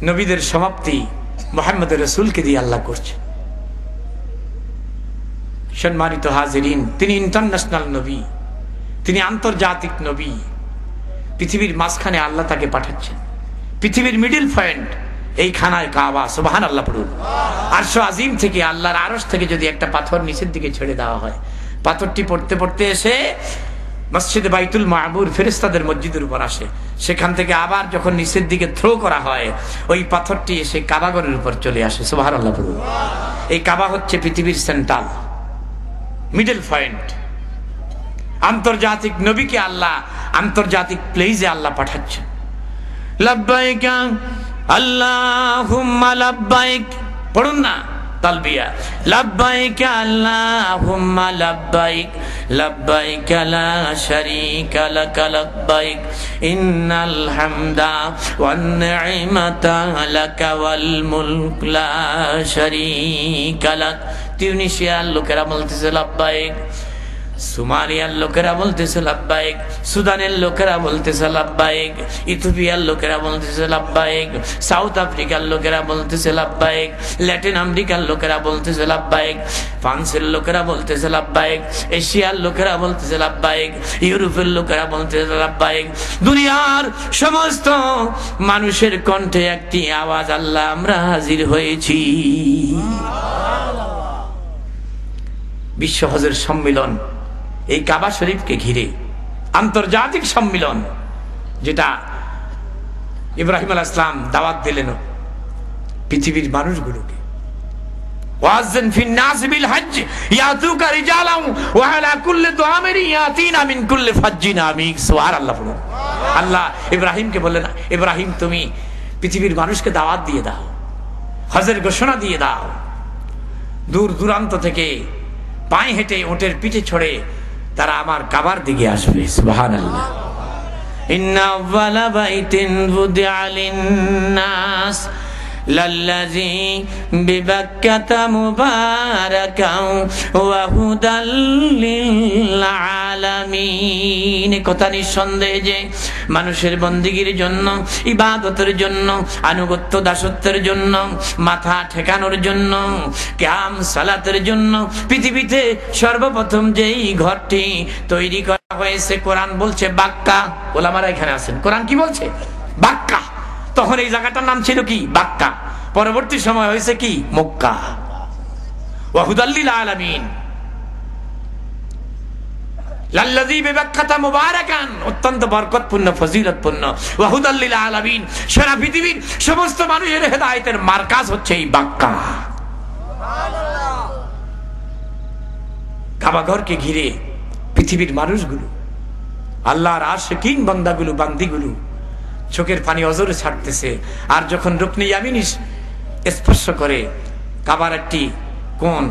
নবীদের সমাপ্তি মুহাম্মদ রাসূলকে দিয়ে আল্লাহ করছে। সম্মানিত হাজিরিন, তিনি ইন্টারন্যাশনাল নবী, তিনি আন্তর্জাতিক নবী। পৃথিবীর মাঝখানে আল্লাহ তাকে পাঠাচ্ছেন, পৃথিবীর মিডল পয়েন্ট এই খানায় কাবা। সুবহানাল্লাহ পড়ুন। আরশ আজিম থেকে, আল্লাহর আরশ থেকে যদি একটা পাথর নিচের দিকে ছেড়ে দেওয়া হয়, পাথরটি পড়তে পড়তে এসে মসজিদে বাইতুল মামুর ফেরেশতাদের মসজিদের উপর আসে, সেখান থেকে আবার যখন নিচের দিকে থ্রো করা হয়, ওই পাথরটি এসে কাবাগরের উপর চলে আসে। সুবহানাল্লাহ পড়ুন। এই কাবা হচ্ছে পৃথিবীর সেন্ট্রাল মিডল পয়েন্ট। আন্তর্জাতিক নবীকে আল্লাহ আন্তর্জাতিক প্লেসে আল্লাহ পাঠাচ্ছেন। লাব্বাইক আল্লাহুম্মা লাব্বাইক পড়ুন না তালবিয়া। লাব্বাইক আল্লাহুম্মা লাব্বাইক, লাব্বাইক লা শারীকা লাক লাব্বাইক, ইন্নাল হামদা ওয়ান নি'মাতা লাক ওয়াল মুলক লা শারীকা লাক। তিউনিসিয়ার লোকেরা বলতেছে লাব্বাইক, সোমালিয়ার লোকেরা বলতেছে লাব্বাইক, সুদানের লোকেরা বলতেছে লাব্বাইক, ইথিওপিয়ার লোকেরা বলতেছে লাব্বাইক, সাউথ আফ্রিকার লোকেরা বলতেছে লাব্বাইক, ল্যাটিন আমেরিকার লোকেরা বলতেছে লাব্বাইক, ফ্রান্সের লোকেরা বলতেছে লাব্বাইক, এশিয়ার লোকেরা বলতেছে লাব্বাইক, ইউরোপের লোকেরা বলতেছে লাব্বাইক। দুনিয়ার সমস্ত মানুষের কণ্ঠে একটি আওয়াজ, আল্লাহ আমরা হাজির হয়েছি। বিশ্ব হজের সম্মেলন এই কাবা শরীফকে ঘিরে, আন্তর্জাতিক সম্মেলন, যেটা ইব্রাহিম আলাইহিস সালাম দাওয়াত দিলেন পৃথিবীর মানুষগুলোকে। ওয়াজ্জিন ফিন নাস বিল হজ ইয়াতুকা রিজালান ওয়া আলা কুল্লি দুআমির ইয়াতিনা মিন কুল্লি ফাজ্জিন আমিক। সুবহানাল্লাহ। আল্লাহ ইব্রাহিমকে বললেন, ইব্রাহিম তুমি পৃথিবীর মানুষকে দাওয়াত দিয়ে দাও, হজের ঘোষণা দিয়ে দাও। দূর দূরান্ত থেকে পায়ে হেঁটে ওটের পিঠে ছড়ে তারা আমার কাবার দিকে আসবে। সুবহানাল্লাহ। ইন্না আউয়ালা বাইতিন বুদিআ লিন-নাস লাল্লাযী বিবাক্কাতা মুবারাকান ওয়া হুদাল লিল আলামিন। কথা নিঃসন্দেহে যে মানুষের বন্দেগীর জন্য, ইবাদতের জন্য, আনুগত্য দাসত্বের জন্য, মাথা ঠেকানোর জন্য, কিয়াম সালাতের জন্য পৃথিবীতে সর্বপ্রথম যেই ঘরটি তৈরি করা হয়েছে, কোরআন বলছে বাক্কা। ওলামারা এখানে আছেন, কোরআন কি বলছে? বাক্কা। তখন এই জায়গাটার নাম ছিল কি? বাক্কা। পরবর্তী সময় হয়েছে কি? মক্কা। ওয়া হুদাল লিল আলামিন লাল্লাযী বিবাক্কাতা মুবারাকান, অত্যন্ত বরকতপূর্ণ, ফজিলতপূর্ণ। ওয়া হুদাল লিল আলামিন, সারা পৃথিবীর সমস্ত মানুষের হেদায়েতের মার্কাজ হচ্ছে এই বাক্কা। সুবহানাল্লাহ। কাবা ঘরকে ঘিরে পৃথিবীর মানুষগুলো, আল্লাহর আশিকিন বান্দাগুলো, বান্দিগুলো চোখের পানি অজরে ছাড়তেছে। আর যখন রুকনে ইয়ামিন স্পর্শ করে, কাবার একটি কোণ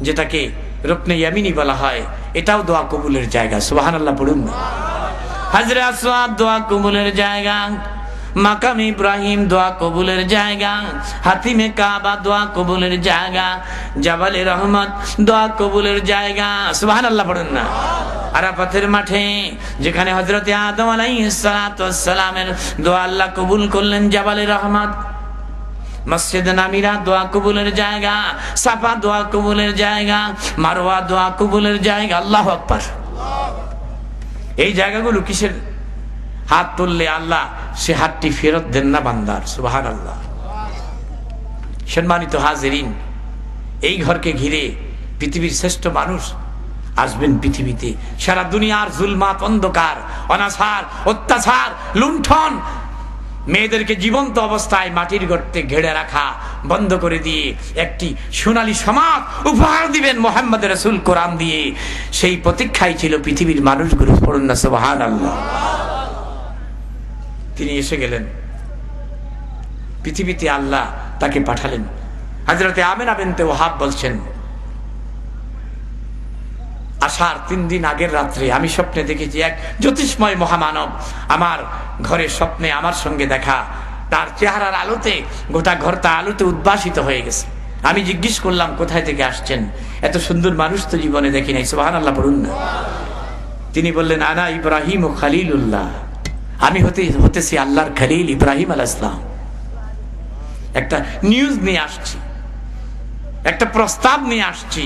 যেটাকে রুকনে ইয়ামিনী বলা হয়, এটাও দোয়া কবুলের জায়গা। সুবহানাল্লাহ পড়ুন না। হাজরে আসওয়াদ দোয়া কবুলের জায়গা, মাকাম ইব্রাহিম দোয়া কবুলের জায়গা, হাতিমে কাবা দোয়া কবুলের জায়গা, জাবালে রহমত দোয়া কবুলের জায়গা। সুবহানাল্লাহ পড়ুন না। আরাফাতের মাঠে যেখানে হযরতে আদম আলাইহিস সালাতু ওয়াস সালামের দোয়া আল্লাহ কবুল করলেন, জাবালে রহমত। মসজিদে নামিরা দোয়া কবুলের জায়গা, সাফা দোয়া কবুলের জায়গা, মারওয়া দোয়া কবুলের জায়গা। আল্লাহু আকবার। এই জায়গাগুলো কিসের? হাত তুললে আল্লাহ সে হাতটি ফেরত দেন না বান্দার। সুবহানাল্লাহ। সম্মানিত হাজিরিন, এই ঘরকে ঘিরে পৃথিবীর শ্রেষ্ঠ মানুষ আসবেন পৃথিবীতে। সারা দুনিয়ার জুলমাত, অন্ধকার, অনাচার, অত্যাচার, লুণ্ঠন, মেয়েদেরকে জীবন্ত অবস্থায় মাটির গর্তে ঘেরে রাখা বন্ধ করে দিয়ে একটি সোনালী সমাজ উপহার দিবেন মুহাম্মদ রাসূল কোরআন দিয়ে। সেই প্রতীক্ষাই ছিল পৃথিবীর মানুষগুলো। পড়ুন না সুবহানাল্লাহ। তিনি এসে গেলেন পৃথিবীতে, আল্লাহ তাকে পাঠালেন। হযরতে আমিনা বিনতে ওয়াহাব বলছেন, আসার 3 দিন আগের রাত্রে আমি স্বপ্নে দেখেছি এক জ্যোতিষ্ময় মহামানব আমার ঘরে স্বপ্নে আমার সঙ্গে দেখা। তার চেহারার আলোতে গোটা ঘরটা আলোতে উদ্ভাসিত হয়ে গেছে। আমি জিজ্ঞেস করলাম, কোথায় থেকে আসছেন? এত সুন্দর মানুষ তো জীবনে দেখি নাই। সুবহানাল্লাহ পড়ুন না। তিনি বললেন, আনা ইব্রাহিম ও খালিলুল্লাহ, আমি হতেছি আল্লাহর খলিল ইব্রাহিম আলাইহিস সালাম। একটা নিউজ নিয়ে আসছি, একটা প্রস্তাব নিয়ে আসছি,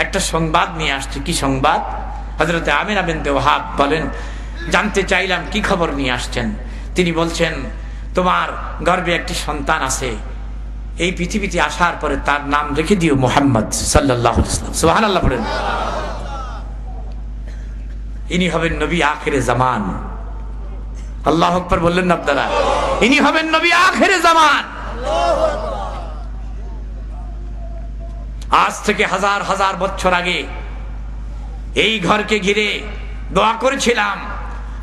একটা সংবাদ নিয়ে আসছি। কি সংবাদ? হযরত আমিনা বিনতে ওয়াহাব বলেন, জানতে চাইলাম কি খবর নিয়ে আসছেন। তিনি বলছেন, তোমার গর্ভে একটি সন্তান আছে, এই পৃথিবীতে আসার পরে তার নাম রেখে দিও মুহাম্মদ সাল্লাল্লাহু আলাইহি ওয়াসাল্লাম। সুবহানাল্লাহ বলেন। ইনি হবেন নবী আখিরে জামান। আল্লাহু আকবার বললেন না আপনারা? ইনি হবেন নবী আখিরে জামান। আজ থেকে হাজার হাজার বছর আগে এই ঘরকে ঘিরে দোয়া করেছিলাম,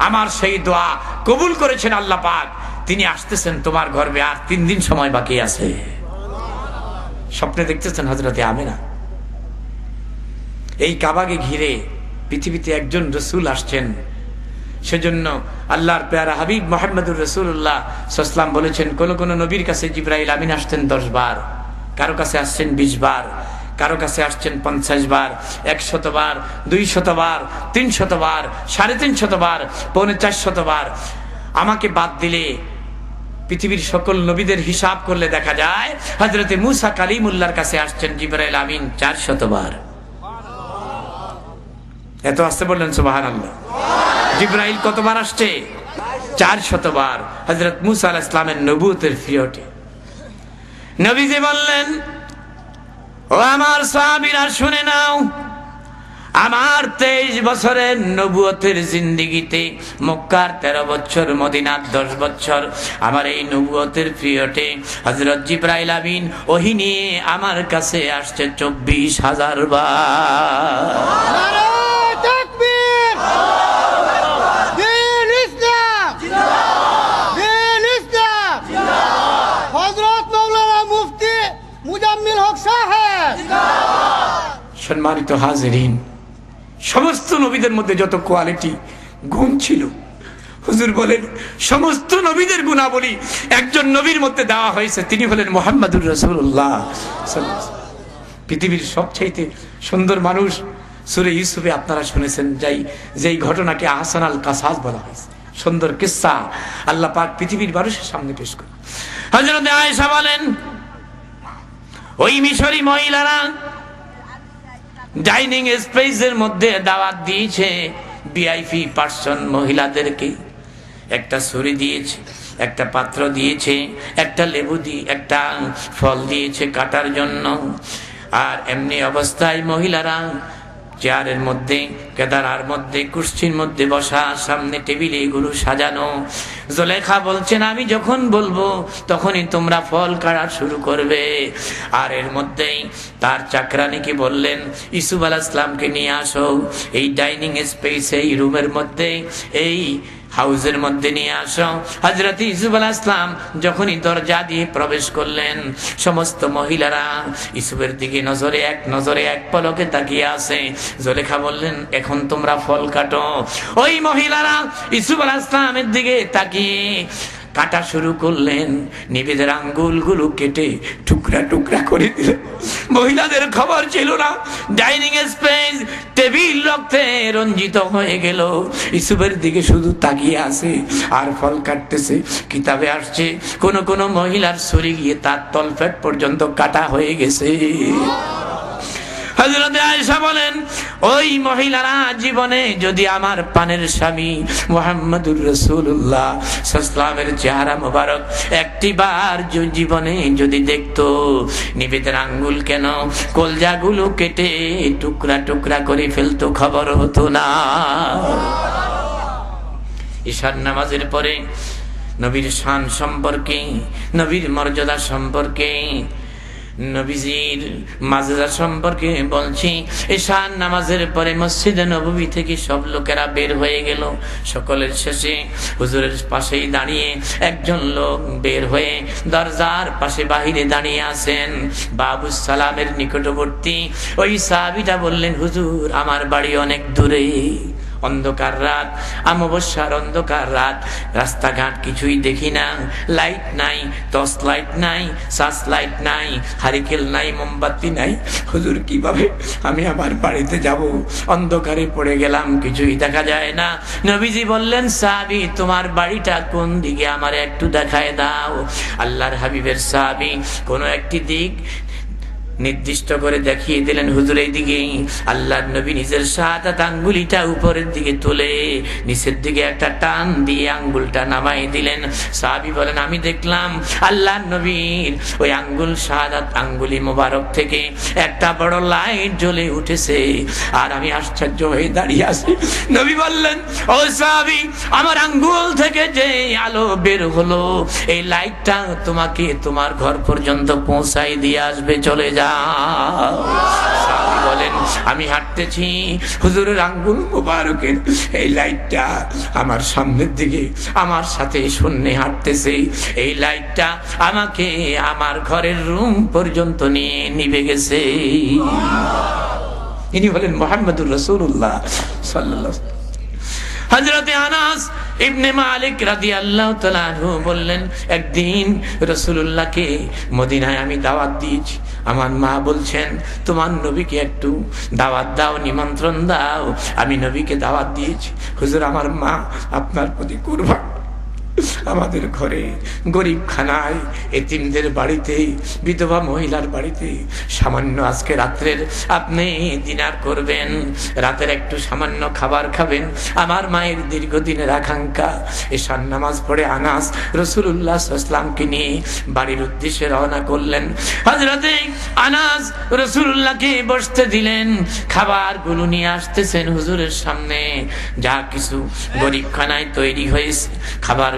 আমার সেই দোয়া কবুল করেছেন আল্লাহ পাক। তিনি আসতেছেন তোমার গর্ভে, আর 3 দিন সময় বাকি আছে। স্বপ্নে দেখতেছেন হযরতে আমিনা। এই কাবাকে ঘিরে পৃথিবীতে একজন রসুল আসছেন। সেজন্য আল্লাহর পেয়ারা হাবিব মুহাম্মদুর রাসূলুল্লাহ সাল্লাল্লাহু আলাইহি ওয়াসাল্লাম বলেছেন, কোন নবীর কাছে জিবরাইল আমিন আসতেন 10 বার, কারো কাছে আসছেন 20 বার, কারো কাছে আসছেন 50 বার, 100 বার, 200 বার, 300 বার, 350 বার, 450 বার। আমাকে বাদ দিলে পৃথিবীর সকল নবীদের হিসাব করলে দেখা যায় হযরতে মূসা কালিমুল্লাহর কাছে আসছেন জিবরাইল আমিন 400 বার। এত আসতে বললেন সুবহানাল্লাহ। জিবরাইল কতবার আসছে? 400 বার। হযরত মূসা আলাইহিস সালামের নবুয়তের পিরিয়ডে নবীজি বললেন, ও আমার সাহাবীরা শুনে নাও, আমার 23 বছরের নবুয়তের জিন্দেগিতে মক্কার 13 বছর, মদিনার 10 বছর, আমার এই নবুয়তের পিরিয়ডে হযরত জিবরাইল আমিন ওহী নিয়ে আমার কাছে আসছে 24,000 বার। সম্মানিত হাজিরিন, সমস্ত নবীদের মধ্যে যত কোয়ালিটি গুণ ছিল, হুজুর বলেন সমস্ত নবীদের গুণাবলী একজন নবীর মধ্যে দেওয়া হয়েছে, তিনি হলেন মুহাম্মদুর রাসূলুল্লাহ সাল্লাল্লাহু আলাইহি ওয়াসাল্লাম। পৃথিবীর সবচাইতে সুন্দর মানুষ, সূরা ইউসুফে আপনারা শুনেছেন যেই ঘটনাকে আহসান আল কাসাস বলা হয়েছে, সুন্দর কিসসা আল্লাহ পাক পৃথিবীর মানুষের সামনে পেশ করেন। হযরত আয়েশা বলেন, ওই মিশরী মহিলারা ডাইনিং স্পেসের মধ্যে দাওয়াত দিয়েছে ভিআইপি পার্সন মহিলাদেরকে। একটা ছুরি দিয়েছে, একটা পাত্র দিয়েছে, একটা লেবু দিয়ে একটা ফল দিয়েছে কাটার জন্য। আর এমনি অবস্থায় মহিলারা চেয়ারের মধ্যে, কেদারার মধ্যে, কুর্সির মধ্যে বসা, সামনে টেবিলে এগুলো সাজানো। জুলেখা বলছেন, আমি যখন বলবো তখনই তোমরা ফল কাটা শুরু করবে। আর এর মধ্যেই তার চাকরানিকে বললেন, ইউসুফ আলাইহিস সালামকে নিয়ে আসো এই ডাইনিং স্পেসে, এই রুমের মধ্যে, এই হাউজের মধ্যে নিয়ে আসো। হযরত ইউসুফ আলাইহিস সালাম যখনই দরজা দিয়ে প্রবেশ করলেন, সমস্ত মহিলারা ইউসুফের দিকে নজরে এক পলকে তাকিয়ে আছে। জুলেখা বললেন, এখন তোমরা ফল কাটো। ওই মহিলারা ইউসুফ আলাইহিস সালামের দিকে তাকিয়ে কাটা শুরু করলেন। নিজেদের আঙ্গুলগুলো কেটে টুকরা টুকরা করে দিলেন। মহিলাদের খবর ছিল না, ডাইনিং স্পেস টেবিল রক্তে রঞ্জিত হয়ে গেল। ইউসুফের দিকে শুধু তাকিয়ে আছে আর ফল কাটতেছে। কিতাবে আসছে কোন কোন মহিলার ছুরি গিয়ে তার তলপেট পর্যন্ত কাটা হয়ে গেছে। হযরত আয়েশা বলেন, ওই মহিলারা জীবনে যদি আমার পানের স্বামী মুহাম্মদুর রাসূলুল্লাহ সাল্লাল্লাহু আলাইহি ওয়াসাল্লামের চেহারা মোবারক একটিবার জীবনে যদি দেখতো, নিবেদের আঙ্গুল কেন কলজাগুলো কেটে টুকরা টুকরা করে ফেলতো, খবর হতো না। ঈশার নামাজের পরে নবীর শান সম্পর্কে, নবীর মর্যাদা সম্পর্কে, নবীজির মাজেদা সম্পর্কে বলছি। ঈশার নামাজের পরে মসজিদে নববী থেকে সব লোকেরা বের হয়ে গেল। সকলের শেষে হুজুরের পাশেই দাঁড়িয়ে একজন লোক বের হয়ে দরজার পাশে বাহিরে দাঁড়িয়ে আছেন, বাবুস সালামের নিকটবর্তী। ওই সাহাবীটা বললেন, হুজুর আমার বাড়ি অনেক দূরে, অন্ধকার রাত, অমাবস্যার অন্ধকার রাত, রাস্তাঘাট কিছুই দেখি না, লাইট নাই, টর্চ লাইট নাই, সার্চ লাইট নাই, হারিকেল নাই, মোমবাতি নাই। হুজুর কিভাবে আমি আমার বাড়িতে যাব? অন্ধকারে পড়ে গেলাম, কিছুই দেখা যায় না। নবীজি বললেন, সাহাবী তোমার বাড়িটা কোন দিকে আমার একটু দেখায় দাও। আল্লাহর হাবিবের সাহাবী কোন একটি দিক নির্দিষ্ট করে দেখিয়ে দিলেন, হুজুর এই দিকেই। আল্লাহর নবী নিজের শাহাদাত আঙ্গুলিটা উপরের দিকে তুলে নিচের দিকে একটা টান দিয়ে আঙ্গুলটা নামাই দিলেন। সাহাবী বলেন, আমি দেখলাম আল্লাহর নবীর ওই আঙ্গুল, শাহাদাত আঙ্গুলি মোবারক থেকে একটা বড় লাইট জ্বলে উঠেছে, আর আমি আশ্চর্য হয়ে দাঁড়িয়ে আছি। নবী বললেন, ও সাহাবী, আমার আঙ্গুল থেকে যে আলো বের হলো, এই লাইটটা তোমাকে তোমার ঘর পর্যন্ত পৌঁছাই দিয়ে আসবে, চলে যা। সাহাবী বলেন, আমি হাঁটতেছি, হুজুরের আঙ্গুল মোবারকের এই লাইটটা আমার সামনের দিকে আমার সাথে শূন্যে হাঁটতেছে, এই লাইটটা আমাকে আমার ঘরের রুম পর্যন্ত নিয়ে নিভে গেছে। ইনি হলেন মুহাম্মদুর রাসূলুল্লাহ সাল্লাল্লাহু আলাইহি ওয়াসাল্লাম। হযরতে আনাস ইবনে মালিক রাদিয়াল্লাহু তাআলা আনহু বললেন, একদিন রাসূলুল্লাহকে মদিনায় আমি দাওয়াত দিয়েছি। আমার মা বলছেন, তোমার নবীকে একটু দাওয়াত দাও, নিমন্ত্রণ দাও। আমি নবীকে দাওয়াত দিয়েছি। হুজুর, আমার মা আপনার প্রতি কুরবান। আমাদের ঘরে গরিব খানায়, এতিমদের বাড়িতে, বিধবা মহিলার বাড়িতে সামান্য আজকে রাত্রের আপনি ডিনার করবেন, রাতের একটু সামান্য খাবার খাবেন। আমার মায়ের দীর্ঘদিনের আকাঙ্ক্ষা। এশার নামাজ পড়ে আনাস রাসূলুল্লাহ সাল্লাল্লাহু আলাইহি ওয়াসাল্লামকে নিয়ে বাড়ির উদ্দেশ্যে রওনা করলেন। হযরতে আনাস রাসূলুল্লাহকে বসতে দিলেন, খাবারগুলো নিয়ে আসতেছেন হুজুরের সামনে। যা কিছু গরিব খানায় তৈরি হয়েছে খাবার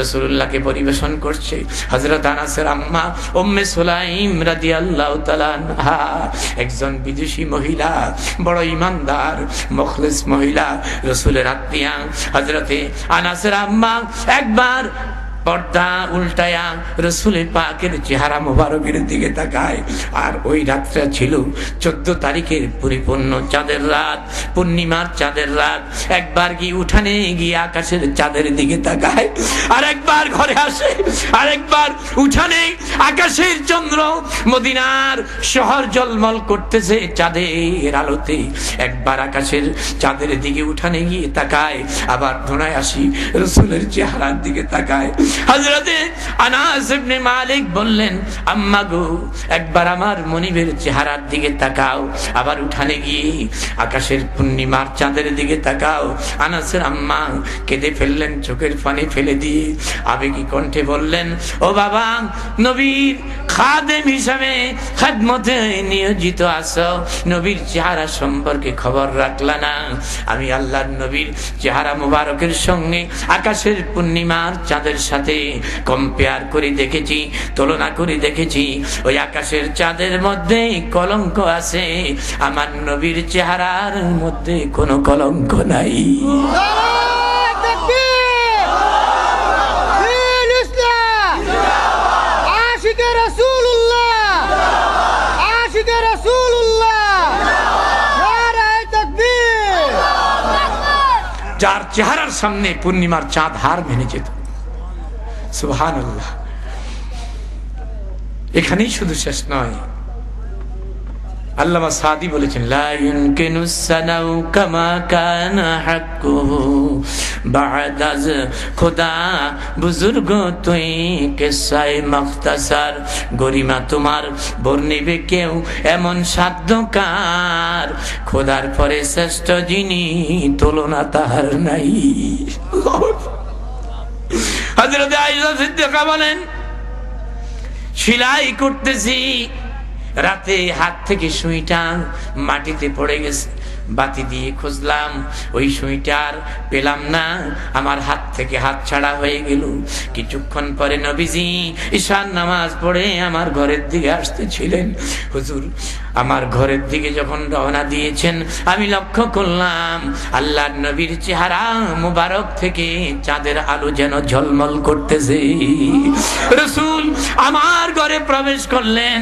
রাসূলুল্লাহকে পরিবেশন করছে। হযরত আনাসের আম্মা উম্মে সুলাইম রাদিয়াল্লাহু তাআলা আনহা একজন বিদেশী মহিলা, বড় ঈমানদার মুখলিস মহিলা, রাসূলের আত্মীয়া। হযরতে আনাসের আম্মা একবার পর্দা উল্টায়া রাসূলের পাকের চেহারা মোবারকের দিকে তাকায়। আর ওই রাতটা ছিল 14 তারিখের পরিপূর্ণ চাঁদের রাত, পূর্ণিমার চাঁদের রাত। একবার গিয়ে উঠানে গিয়ে আকাশের চাঁদের দিকে তাকায়, আর একবার ঘরে আসে, আর একবার উঠানে আকাশের চন্দ্র, মদিনার শহর জলমল করতেছে চাঁদের আলোতে। একবার আকাশের চাঁদের দিকে উঠানে গিয়ে তাকায়, আবার ধোনায় আসি রাসূলের চেহারার দিকে তাকায়। হযরতে আনাস ইবনে মালিক বললেন, আম্মা গো, একবার আমার মনিবের চেহারার দিকে তাকাও, আবার উঠানে গিয়ে আকাশের পূর্ণিমার চাঁদের দিকে তাকাও। আনাসের আম্মা কেঁদে ফেললেন, চোখের পানি ফেলে দিয়ে আবেগী কণ্ঠে বললেন, ও বাবা, নবীর খাদেম হিসাবে খেদমতে নিয়োজিত আছো, নবীর চেহারা সম্পর্কে খবর রাখলা না। আমি আল্লাহর নবীর চেহারা মুবারকের সঙ্গে আকাশের পূর্ণিমার চাঁদের সাথে কম্পেয়ার করে দেখেছি, তুলনা করে দেখেছি। ওই আকাশের চাঁদের মধ্যে কলঙ্ক আছে, আমার নবীর চেহারার মধ্যে কোনো কলঙ্ক নাই। যার চেহারার সামনে পূর্ণিমার চাঁদ হার মেনে যেত। সুবহানাল্লাহ। এখানেই শুধু শেষ নয়, আল্লামা সাদি বলেছেন, লা ইউমকিনুস সানাউ কামা কানা হাক্কুহু বা'দাজ খোদা বুজুর্গ তুই কিসায়ে মুখতাসার। গরিমা তোমার বর্ণিবে কেউ এমন সাধ্যকার, খোদার পরে শ্রেষ্ঠ যিনি তুলনা তাহার নাই। হযরত আয়েশা সিদ্দিকা বলেন, সেলাই করতেছি, রাতে হাত থেকে সুইটা মাটিতে পড়ে গেছে। বাতি দিয়ে খুঁজলাম, ওই সুইটার পেলাম না, আমার হাত থেকে হাত ছাড়া হয়ে গেল। কিছুক্ষণ পরে নবীজি ঈশার নামাজ পড়ে আমার ঘরের দিকে আসতেছিলেন। হুজুর আমার ঘরের দিকে যখন রওনা দিয়েছেন, আমি লক্ষ্য করলাম আল্লাহর নবীর চেহারা মুবারক থেকে চাঁদের আলো যেন ঝলমল করতেছে। রাসূল আমার ঘরে কবরে প্রবেশ করলেন।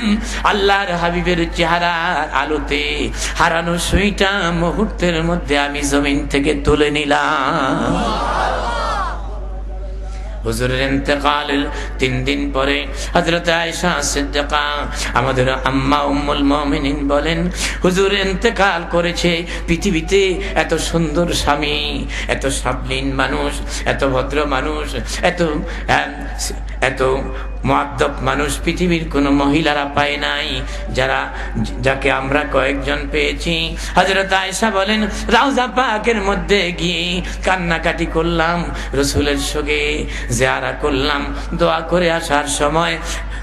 আল্লাহর হাবিবের চেহারার আলোতে হারানো সুইটা মুহূর্তের মধ্যে আমি জমিন থেকে তুলে নিলাম। হুজুরের ইন্তেকালের 3 দিন পরে হযরত আয়েশা সিদ্দিকা আমাদের আম্মা উম্মুল মুমিনিন বলেন, হুজুর ইন্তেকাল করেছে। পৃথিবীতে এত সুন্দর স্বামী, এত সাবলীন মানুষ, এত ভদ্র মানুষ, এত মুআদ্দব মানুষ পৃথিবীর কোনো মহিলারা পায় নাই, যাকে আমরা কয়েকজন পেয়েছি। হযরত আয়েশা বলেন, রওজা পাকের মধ্যে গিয়ে কান্নাকাটি করলাম, রাসূলের সঙ্গে জিয়ারত করলাম। দোয়া করে আসার সময়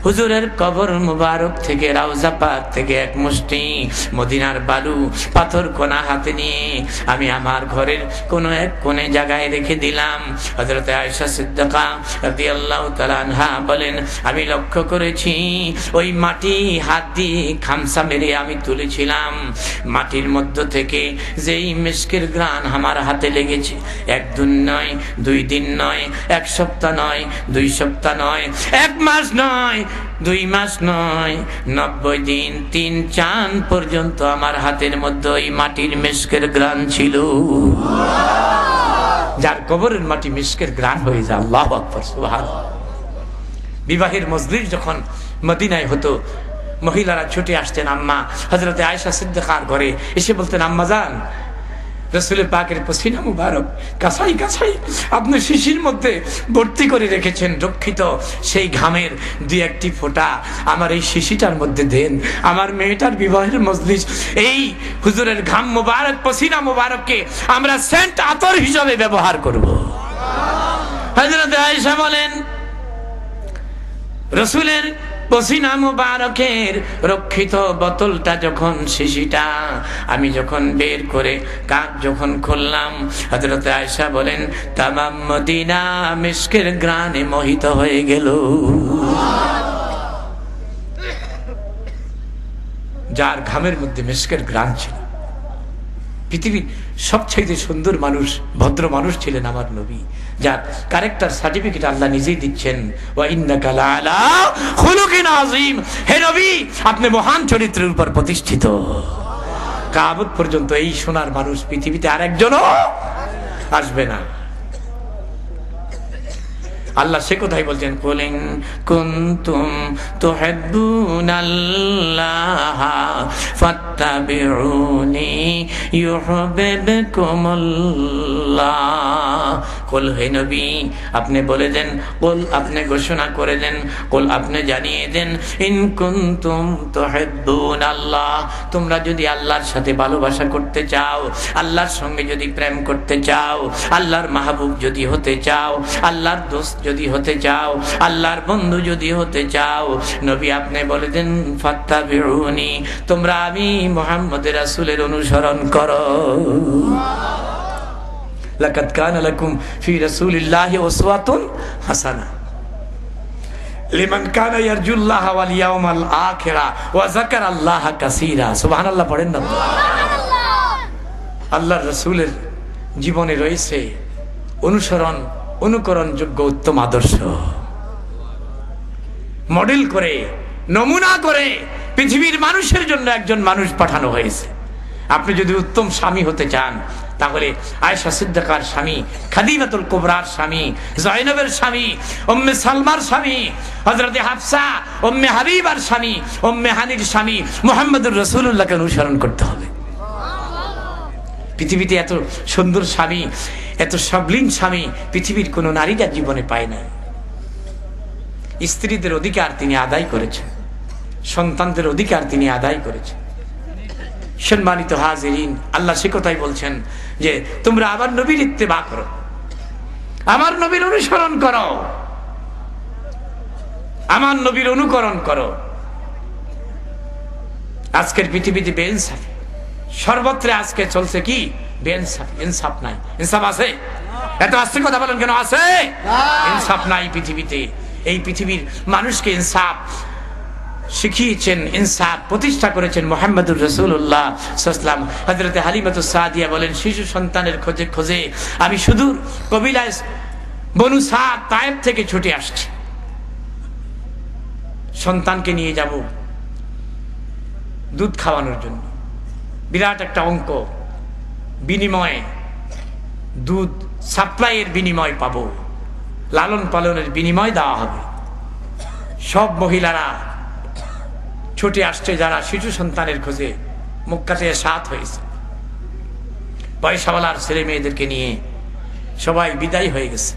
হুজুরের কবর মুবারক থেকে, রওজা পাক থেকে এক মুষ্টি মদিনার বালু পাথর কোনা হাতে নিয়ে আমি আমার ঘরের কোনো এক কোণে জায়গায় রেখে দিলাম। হযরত আয়েশা সিদ্দিকা রাদিয়াল্লাহু তাআলা আনহা বলেন, আমি লক্ষ্য করেছি ওই মাটি হাত দিয়ে খামসা মেরে আমি তুলেছিলাম, মাটির মধ্য থেকে যেই মিস্কের ঘ্রাণ আমার হাতে লেগেছে, 1 দিন নয়, 2 দিন নয়, 1 সপ্তাহ নয়, 2 সপ্তাহ নয়, 1 মাস নয়, 2 মাস নয়, 90 দিন 3 চাঁদ পর্যন্ত আমার হাতের মধ্যে ওই মাটির মিস্কের ঘ্রাণ ছিল। যার কবরের মাটি মিস্কের ঘ্রাণ হয়ে যায়, আল্লাহু আকবার, সুবহানাল্লাহ। বিবাহের মজলিস যখন মদিনায় হতো, মহিলারা ছুটে আসতেন আম্মা হযরত আয়েশা সিদ্দিকার ঘরে, এসে বলতেন, আম্মা জান, রাসূল পাকের পসিনা মুবারক কাছাই কাছাই আপনি শিশির মধ্যে ভর্তি করে রেখেছেন, রক্ষিত সেই ঘামের 2-1টি ফোঁটা আমার এই শিশিটার মধ্যে দেন। আমার মেয়েটার বিবাহের মজলিস এই হুজুরের ঘাম মুবারক, পসিনা মুবারককে আমরা সেন্ট আতর হিসাবে ব্যবহার করব। হযরত আয়েশা বলেন, রাসূলের পসিনা মুবারকের রক্ষিত বোতলটা যখন, শিশিটা আমি যখন বের করে কাপ যখন খুললাম, হযরত আয়েশা বলেন, তামাম মদিনা মিস্কের ঘ্রাণে মোহিত হয়ে গেল। যার ঘামের মধ্যে মিস্কের ঘ্রাণ ছিল। পৃথিবীর সবচেয়ে সুন্দর মানুষ, ভদ্র মানুষ ছিলেন আমার নবী, যার ক্যারেক্টার সার্টিফিকেট আল্লাহ নিজেই দিচ্ছেন, ওয়া ইন্নাকা লাআলা খুলুকিন আযীম। হে নবী, আপনি মহান চরিত্রের উপর প্রতিষ্ঠিত। কিয়ামত পর্যন্ত এই সোনার মানুষ পৃথিবীতে আরেকজনও আসবে না। আল্লাহ সে কথাই বলছেন, কুলিন কুনতুম তুহিব্বুনাল্লাহ ফাত্তাবিউনি ইউহিব্বুকুমুল্লাহ। কুল, হে নবী আপনি বলে দেন, কুল আপনি ঘোষণা করে দেন, কুল আপনি জানিয়ে দেন, ইন কুনতুম তুহিব্বুনাল্লাহ, তোমরা যদি আল্লাহর সাথে ভালোবাসা করতে চাও, আল্লাহর সঙ্গে যদি প্রেম করতে চাও, আল্লাহর মাহবুব যদি হতে চাও, আল্লাহর দোস্ত যদি হতে চাও, আল্লাহর বন্ধু যদি হতে চাও, নবী আপনি বলে দেন, ফাত্তাবিউনি, তোমরা আমি মুহাম্মদ রাসূলের অনুসরণ করো। লাকাদ কানা লাকুম ফি রাসূলিল্লাহি উসওয়াতুন হাসানাহ লিমান কানা ইয়ারজুল্লাহ ওয়াল ইয়াউমাল আখিরা ওয়া যাকারাল্লাহা কাসীরা। সুবহানাল্লাহ পড়েন না? আল্লাহর রাসূলের জীবনে রয়েছে অনুকরণযোগ্য উত্তম আদর্শ। মডেল করে, নমুনা করে পৃথিবীর মানুষের জন্য একজন মানুষ পাঠানো হয়েছে। আপনি যদি উত্তম স্বামী হতে চান, তাহলে আয়েশা সিদ্দিকার স্বামী, খাদিজাতুল কুবরার স্বামী, জয়নবের স্বামী, উম্মে সালমার স্বামী, হযরতে হাফসা, উম্মে হাবিবার স্বামী, উম্মে হানির স্বামী মুহাম্মদুর রাসূলুল্লাহকে অনুসরণ করতে হবে। পৃথিবীতে এত সুন্দর স্বামী, এত সাবলীন স্বামী পৃথিবীর কোন নারীর জীবনে পায় না। স্ত্রীদের অধিকার তিনি আদায় করেছেন, সন্তানদের অধিকার তিনি আদায় করেছেন। সম্মানিত হাজিরিন, আল্লাহ সে কথাই বলছেন যে তোমরা আমার নবীর ইত্তেবা করো, আমার নবীর অনুসরণ করো, আমার নবীর অনুকরণ করো। আজকের পৃথিবীতে বেইনসাফি সর্বত্র আজকে চলছে, কি বেইনসাফি, ইনসাফ নাই। ইনসাফ আছে? এত আস্তে কথা বলেন কেন? আছে? ইনসাফ নাই পৃথিবীতে। এই পৃথিবীর মানুষকে ইনসাফ শিখিয়েছেন, ইনসাফ প্রতিষ্ঠা করেছেন মুহাম্মদুর রাসূলুল্লাহ সাল্লাল্লাহু আলাইহি ওয়াসাল্লাম। হযরতে হালিমাতুস সাদিয়া বলেন, শিশু সন্তানের খোঁজে খোঁজে আমি সুদূর কবিলায় বনু সাদ তায়েব থেকে ছুটে আসছি। সন্তানকে নিয়ে যাব দুধ খাওয়ানোর জন্য। বিরাট একটা অঙ্ক, বিনিময়ে দুধ সাপ্লাইয়ের বিনিময় পাবো, লালন পালনের বিনিময় দেওয়া হবে। সব মহিলারা ছুটে আসছে যারা শিশু সন্তানের খোঁজে, মক্কাতে সাত হয়েছে। পয়সাওয়ালার ছেলে মেয়েদেরকে নিয়ে সবাই বিদায় হয়ে গেছে।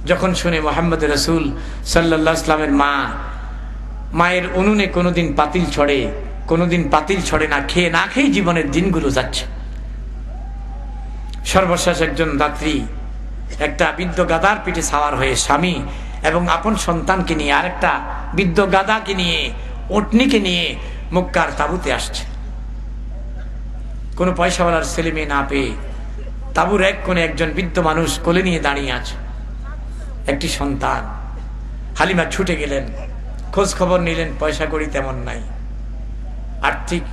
যখন শুনে মোহাম্মদ রাসূল সাল্লাল্লাহু আলাইহি ওয়াসাল্লামের মায়ের উনুনে কোনোদিন পাতিল ছড়ে, কোনোদিন পাতিল ছড়ে না, খেয়ে না খেয়ে জীবনের দিনগুলো যাচ্ছে। সর্বশেষ একজন রাত্রি একটা বৃদ্ধ গাদার পিঠে সাওয়ার হয়ে স্বামী এবং আপন সন্তানকে নিয়ে, আরেকটা বৃদ্ধ গাদাকে নিয়ে, ওটনিকে নিয়ে মক্কার তাঁবুতে আসছে। কোনো পয়সাওয়ালার ছেলে মেয়ে না পেয়ে তাঁবুর এক কোণে একজন বৃদ্ধ মানুষ কোলে নিয়ে দাঁড়িয়ে আছে, একটি সন্তান। হালিমা ছুটে গেলেন, খোঁজ খবর নিলেন, পয়সা কড়ি তেমন নাই, আর্থিক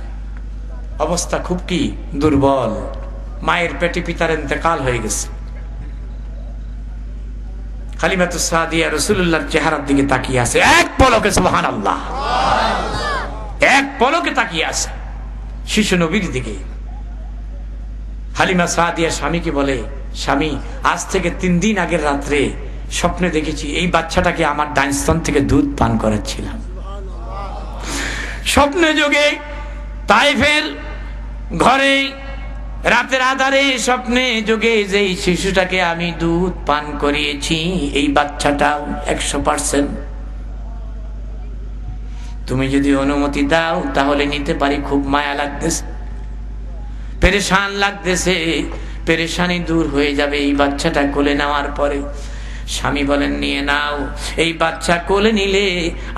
অবস্থা খুব কি দুর্বল, মায়ের পেটে পিতার ইন্তেকাল হয়ে গেছে। হালিমাতুস সাদিয়া রাসূলুল্লাহর চেহারার দিকে তাকিয়ে আছে, এক পলকে, সুবহানাল্লাহ, এক পলকে তাকিয়ে আছে শিশু নবীর দিকে। হালিমা সাদিয়া স্বামীকে বলে, স্বামী, আজ থেকে 3 দিন আগের রাত্রে স্বপ্নে দেখেছি এই বাচ্চাটাকে আমার ডান স্তন থেকে দুধ পান করাচ্ছিলাম। স্বপ্নে যোগে তায়েফের ঘরে রাতের আধারে স্বপ্নে যোগে যেই শিশুটাকে আমি দুধ পান করিয়েছি, এই বাচ্চাটাও 100%। তুমি যদি অনুমতি দাও তাহলে নিতে পারি। খুব মায়া লাগতেছে, পেরেশান লাগতেছে, পেরেশানি দূর হয়ে যাবে এই বাচ্চাটা কোলে নেওয়ার পরে। স্বামী বলেন, নিয়ে নাও, এই বাচ্চা কোলে নিলে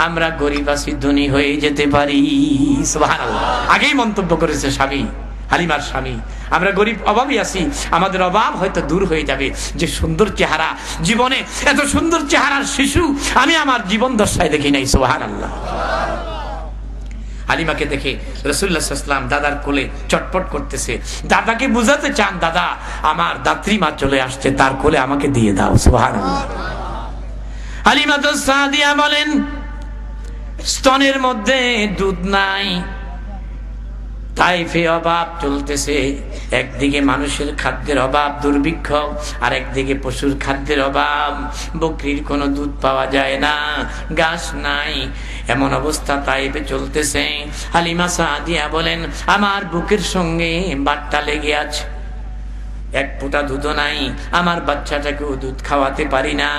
আমরা গরিব আছি, ধনী হয়ে যেতে পারি। সুবহানাল্লাহ, আগেই মন্তব্য করেছে স্বামী, হালিমার স্বামী, আমরা গরিব অভাবী আছি, আমাদের অভাব হয়তো দূর হয়ে যাবে। যে সুন্দর চেহারা, জীবনে এত সুন্দর চেহারার শিশু আমি আমার জীবন দশায় দেখি নাই। সুবহানাল্লাহ। হালিমাকে দেখে রাসূলুল্লাহ সাল্লাল্লাহু আলাইহি ওয়াসাল্লাম দাদার কোলে চটপট করতেছে। দাদাকে বুঝাতে চান, দাদা আমার দাত্রী মা চলে আসছে, তার কোলে আমাকে দিয়ে দাও। সুবহানাল্লাহ। হালিমাতুস সাদিয়া বলেন, স্তনের মধ্যে দুধ নাই, তাইফে অভাব চলতেছে। একদিকে মানুষের খাদ্যের অভাব, দুর্ভিক্ষ, আর একদিকে পশুর খাদ্যের অভাব। বকরির কোনো দুধ পাওয়া যায় না, ঘাস নাই, এমন অবস্থা তাইফে চলতেছে। হালিমা সাদিয়া বলেন, আমার বুকের সঙ্গে বাট্টা লেগে আছে, এক ফোঁটা দুধও নাই, আমার বাচ্চাটাকেও দুধ খাওয়াতে পারি না।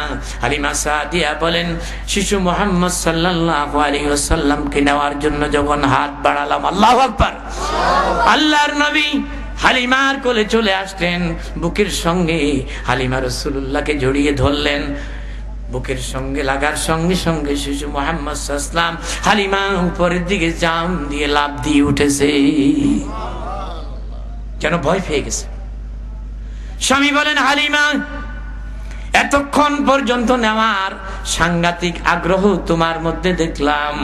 হালিমা সাদিয়া বলেন, শিশু মুহাম্মদ সাল্লাল্লাহু আলাইহি ওয়াসাল্লামকে নেওয়ার জন্য যখন হাত বাড়ালাম, আল্লাহু আকবার, আল্লাহর নবী হালিমার কোলে চলে আসলেন। বুকের সঙ্গে হালিমা রাসূলুল্লাহকে জড়িয়ে ধরলেন। বুকের সঙ্গে লাগার সঙ্গে সঙ্গে শিশু মুহাম্মদ সাল্লাল্লাহু আলাইহি ওয়াসাল্লাম হালিমা উপরের দিকে জাম দিয়ে লাফ দিয়ে উঠেছে, যেন ভয় পেয়ে গেছে। স্বামী বলেন, হালিমা, এতক্ষণ পর্যন্ত নেওয়ার সাংঘাতিক আগ্রহ তোমার মধ্যে দেখলাম,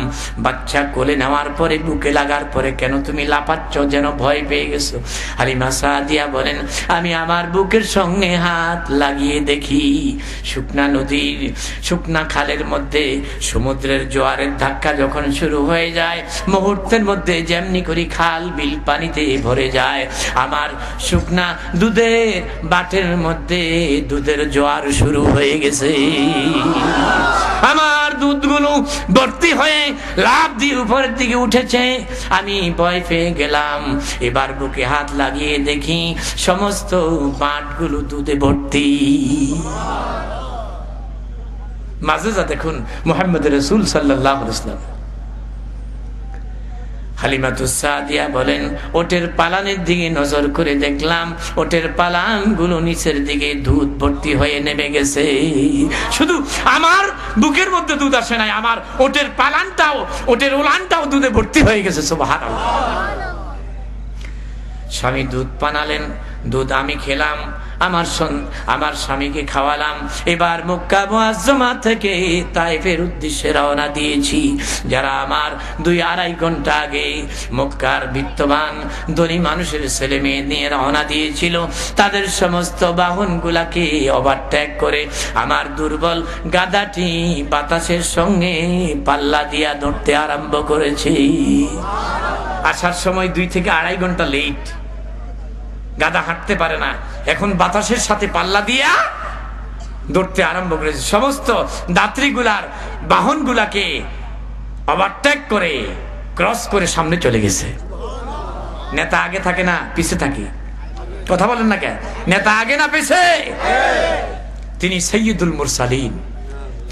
বাচ্চা কোলে নেওয়ার পরে, বুকে লাগার পরে কেন তুমি লাফাচ্ছ, যেন ভয় পেয়ে গেছো? হালিমা সাদিয়া বলেন, আমি আমার বুকের সঙ্গে হাত লাগিয়ে দেখি শুকনা নদীর, শুকনা খালের মধ্যে সমুদ্রের জোয়ারের ধাক্কা যখন শুরু হয়ে যায়, মুহূর্তের মধ্যে যেমনি করি খাল বিল পানিতে ভরে যায়। আমার শুকনা দুধের বাটের মধ্যে দুধের জোয়ার শুরু হয়ে গেছে, আমার দুধগুলো ভর্তি হয়ে লাফ দিয়ে উপরের দিকে উঠেছে। আমি ভয় পেয়ে গেলাম। এবার বুকে হাত লাগিয়ে দেখি সমস্ত বাটগুলো দুধে ভর্তি। মাজেজা দেখুন মুহাম্মদ রাসূল সাল্লাল্লাহু আলাইহি ওয়াসাল্লাম। হালিমাতুস সাদিয়া বলেন, ওটের পালানের দিকে নজর করে দেখলাম ওটের পালানগুলো নিচের দিকে দুধ ভর্তি হয়ে নেমে গেছে। শুধু আমার বুকের মধ্যে দুধ আসে নাই, আমার ওটের পালানটাও, ওটের উলানটাও দুধে ভর্তি হয়ে গেছে। সুবহানাল্লাহ। স্বামী দুধ পানালেন, দুধ আমি খেলাম, আমার স্বামীকে খাওয়ালাম। এবার মক্কা মুআজ্জামা থেকে তায়েফের উদ্দেশ্যে রওনা দিয়েছি। যারা আমার 2-2.5 ঘন্টা আগে মক্কার বিত্তবান ধনী মানুষের ছেলে মেয়ে নিয়ে রওনা দিয়েছিল, তাদের সমস্ত বাহনগুলাকে ওভারটেক করে আমার দুর্বল গাধাটি বাতাসের সঙ্গে পাল্লা দিয়া ধরতে আরম্ভ করেছে। আসার সময় 2 থেকে 2.5 ঘন্টা লেট, গাধা হাঁটতে পারে না, এখন বাতাসের সাথে পাল্লা দিয়া দৌড়তে আরম্ভ করেছে। সমস্ত যাত্রীগুলার বাহনগুলাকে ওভারটেক করে ক্রস করে সামনে চলে গেছে। নেতা আগে থাকে না পিছে থাকে? কথা বলেন না কেন? নেতা আগে না পিছে? তিনি সাইয়্যিদুল মুরসালিন,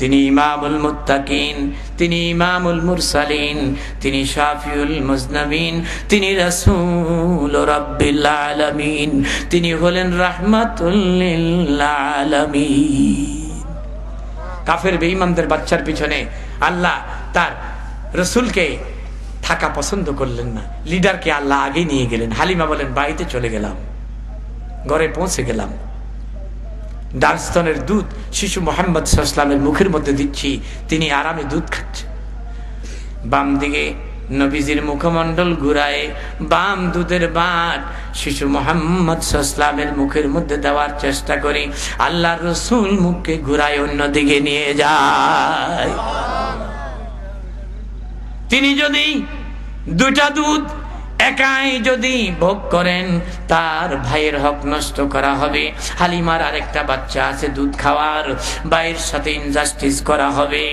তিনি ইমামুল মুত্তাকিন, তিনি ইমামুল মুরসালিন, তিনি শাফিউল মুজনাবিন, তিনি রাসূল রাব্বিল আলামিন, তিনি হলেন রাহমাতুল লিল আলামিন। কাফের বেঈমানদের বাচ্চার পিছনে আল্লাহ তার রাসূলকে থাকা পছন্দ করলেন না, লিডারকে আল্লাহ আগে নিয়ে গেলেন। হালিমা বলেন বাড়িতে চলে গেলাম, ঘরে পৌঁছে গেলাম, ডারস্তনের দুধ শিশু মুহাম্মদ সাল্লাল্লাহু আলাইহি ওয়াসাল্লামের মুখের মধ্যে দিচ্ছি, তিনি আরামে দুধ খাচ্ছেন। বাম দিকে নবীজির মুখমণ্ডল ঘুরায় বাম দুধের বাট শিশু মুহাম্মদ সাল্লাল্লাহু আলাইহি ওয়াসাল্লামের মুখের মধ্যে দেওয়ার চেষ্টা করি, আল্লাহর রাসূল মুখকে ঘুরায় অন্যদিকে নিয়ে যায়। তিনি যদি 2টা দুধ একাই যদি ভোগ করেন, তার ভাইয়ের হক নষ্ট করা হবে। হালিমার আরেকটা বাচ্চা আছে দুধ খাওয়ার, ভাইয়ের সাথে ইনজাস্টিস করা হবে,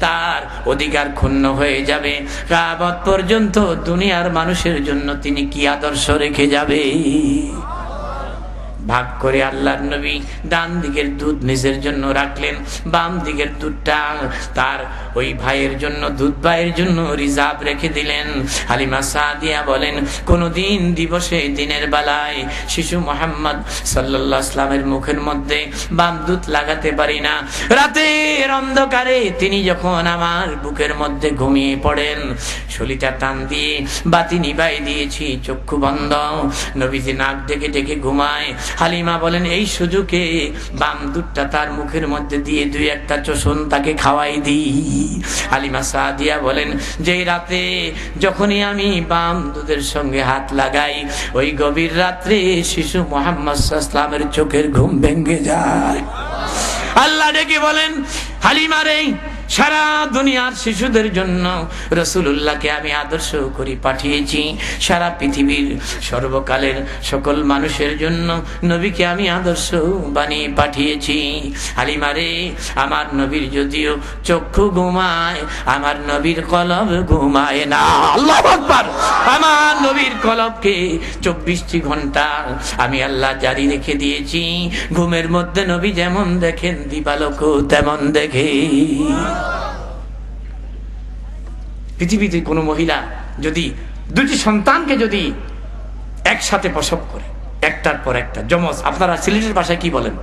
তার অধিকার ক্ষুণ্ণ হয়ে যাবে। কিয়ামত পর্যন্ত দুনিয়ার মানুষের জন্য তিনি কি আদর্শ রেখে যাবে? ভাগ করে আল্লাহর নবী ডান দিকের দুধ নিজের জন্য রাখলেন, বাম দিকের দুধটা তার ওই ভাইয়ের জন্য, দুধ ভাইয়ের জন্য রিজার্ভ রেখে দিলেন। হালিমা সাদিয়া বলেন, কোনদিন দিবসে দিনের বেলায় শিশু মুহাম্মদ সাল্লাল্লাহু আলাইহি ওয়াসাল্লামের মুখের মধ্যে বাম দুধ লাগাতে পারি না। রাতের অন্ধকারে তিনি যখন আমার বুকের মধ্যে ঘুমিয়ে পড়েন, শলিটা টান দিয়ে বাতি নিভাই দিয়েছি, চক্ষু বন্ধ, নবীজি নাক ডেকে ডেকে ঘুমায়। হালিমা বলেন এই সুযোগে বাম দুধটা তার মুখের মধ্যে দিয়ে 2-1টা চোষণ তাকে খাওয়াই দিই। হালিমা সাদিয়া বলেন, যে রাতে যখনই আমি বাম দুধের সঙ্গে হাত লাগাই, ওই গভীর রাত্রে শিশু মুহাম্মদ সাল্লাল্লাহু আলাইহি ওয়াসাল্লামের চোখের ঘুম ভেঙে যায়। আল্লাহ ডেকে বলেন, হালিমা রে, সারা দুনিয়ার শিশুদের জন্য রাসূলুল্লাহকে আমি আদর্শ করে পাঠিয়েছি, সারা পৃথিবীর সর্বকালের সকল মানুষের জন্য নবীকে আমি আদর্শ বানিয়ে পাঠিয়েছি। হালিমা রে, আমার নবীর যদিও চক্ষু ঘুমায়, আমার নবীর কলব ঘুমায় না। আল্লাহু আকবার। আমার নবীর কলবকে 24টি ঘন্টা আমি আল্লাহ জারি রেখে দিয়েছি। ঘুমের মধ্যে নবী যেমন দেখেন, দিবালোকও তেমন দেখে। পৃথিবীতে কোনো মহিলা যদি 2টি সন্তানকে যদি একসাথে প্রসব করে, একটার পর একটা, যমজ, আপনারা সিলেটের ভাষায় কি বলেন?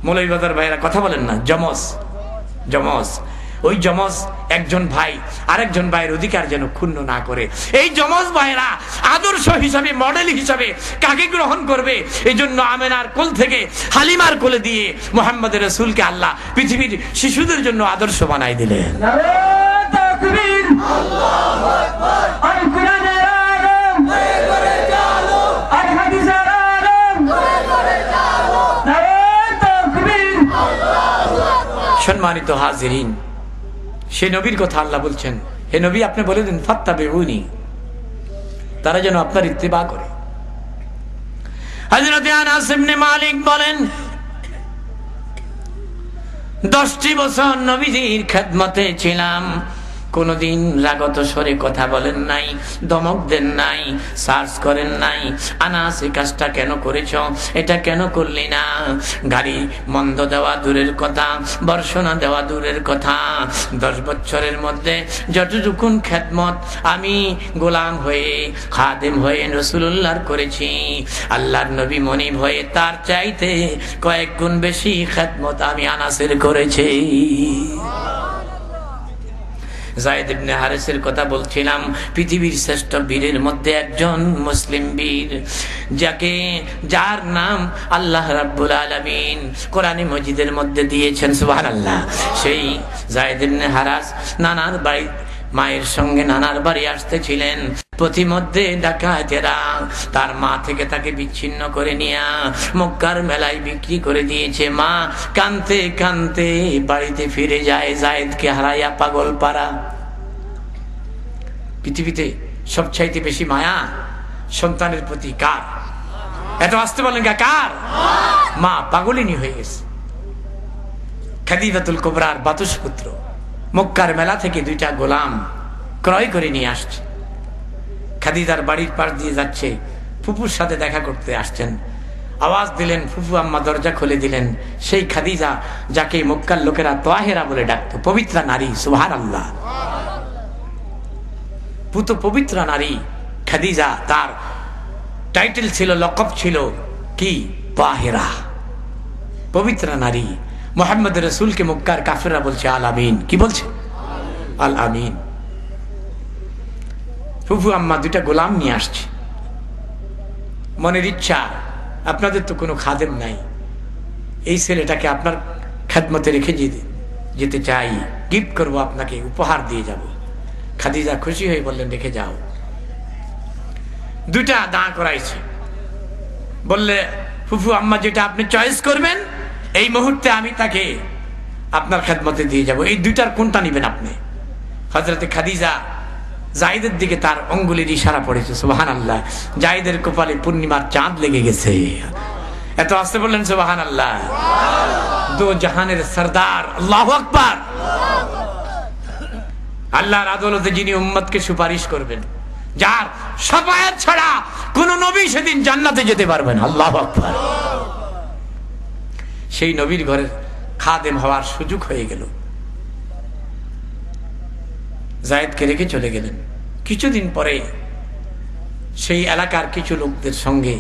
মৌলভীবাজার ভাইরা কথা বলেন না, যমজ। যমজ, ওই যমজ একজন ভাই আরেকজন ভাইয়ের অধিকার যেন ক্ষুণ্ণ না করে। এই যমজ ভাইরা আদর্শ হিসাবে, মডেল হিসাবে কাকে গ্রহণ করবে? এই জন্য আমেনার কোল থেকে হালিমার কোলে দিয়ে মুহাম্মদের রাসূলকে আল্লাহ পৃথিবীর শিশুদের জন্য আদর্শ বানাই দিলেন। সম্মানিত হাজিরিন, সে নবীর কথা আল্লাহ বলছেন, হে নবী আপনি বলে দিন ফাত্তাবিউনি, তারা যেন আপনার ইত্তেবা করে। হযরত আনাস ইবনে মালিক বলেন, 10টি বছর নবীজির খেদমতে ছিলাম, কোনদিন রাগত স্বরে কথা বলেন নাই, ধমক দেন নাই, সার্চ করেন নাই, আনাস এই কাজটা কেন করেছ, এটা কেন করলি না। গাড়ি মন্দ দেওয়া দূরের কথা, বর্ষণা দেওয়া দূরের কথা, 10 বছরের মধ্যে যতটুকুন খেদমত আমি গোলাম হয়ে, খাদেম হয়ে রাসূলুল্লাহর করেছি, আল্লাহর নবী মনিব হয়ে তার চাইতে কয়েক গুণ বেশি খেদমত আমি আনাসের করেছি। যায়েদ ইবনে হারেসের কথা বলছিলাম, পৃথিবীর শ্রেষ্ঠ বীরের মধ্যে একজন মুসলিম বীর, যার নাম আল্লাহ রাব্বুল আলামিন কোরআনে মজিদের মধ্যে দিয়েছেন, সুবহানাল্লাহ। সেই যায়েদ ইবনে হারাস নানার বাড়ি, মায়ের সঙ্গে নানার বাড়ি আসতেছিলেন। পথিমধ্যে ডাকাতেরা তার মা থেকে তাকে বিচ্ছিন্ন করে নিয়ে মক্কার মেলায় বিক্রি করে দিয়েছে। মা কানতে কানতে বাড়িতে ফিরে যায়, যায়েদকে হারাইয়া পাগল পারা। পৃথিবীতে সবচাইতে বেশি মায়া সন্তানের প্রতি কার? এত আসতে বলেন কার? মা পাগলিনী হয়ে গেছে। খাদিজাতুল কুবরার বাতুস পুত্র মক্কার মেলা থেকে 2টা গোলাম ক্রয় করে নিয়ে আসছে। খাদিজার বাড়ির পাশ দিয়ে যাচ্ছে, ফুপুর সাথে দেখা করতে আসছেন। আওয়াজ দিলেন, ফুফু আম্মা দরজা খুলে দিলেন। সেই খাদিজা, যাকে মক্কার লোকেরা তাহেরা বলে ডাকতো, পবিত্রা নারী, সুবহানাল্লাহ। পুত পবিত্রা নারী খাদিজা, তার টাইটেল ছিল, লকব ছিল কি? তাহেরা, পবিত্রা নারী। মুহাম্মদ রাসূলকে মক্কার কাফেররা বলছে আল আমিন। কি বলছে? আল আমিন। ফুফু আম্মা 2টা গোলাম নিয়ে আসছে। মনের ইচ্ছা, আপনাদের তো কোনো খাদেম নাই, এই ছেলেটাকে আপনার খেদমতে রেখে যেতে চাই, গিফট করব, আপনাকে উপহার দিয়ে যাব। খাদিজা খুশি হয়ে বললেন, রেখে যাও। 2টা দাঁড় করাইছে। বললে, ফুফু আম্মা যেটা আপনি চয়েস করবেন এই মুহূর্তে আমি তাকে আপনার খেদমতে দিয়ে যাব, এই 2টার কোনটা নেবেন আপনি? হযরতে খাদিজা যায়েদের দিকে তার আঙ্গুলের ইশারা পড়েছে, সুবহানাল্লাহ। যায়েদের কপালে পূর্ণিমার চাঁদ লেগে গেছে। এত আসতে বললেন সুবহানাল্লাহ। দো জাহানের সরদার, আল্লাহু আকবার। আল্লাহর আদালতে যিনি উম্মতকে সুপারিশ করবেন, যার শাফায়াত ছাড়া কোন নবী সেদিন জান্নাতে যেতে পারবে না, আল্লাহু আকবার। সেই নবীর ঘরের খাদেম হওয়ার সুযোগ হয়ে গেল। যায়েদকে রেখে চলে গেলেন। কিছুদিন পরে সেই এলাকার কিছু লোকদের সঙ্গে,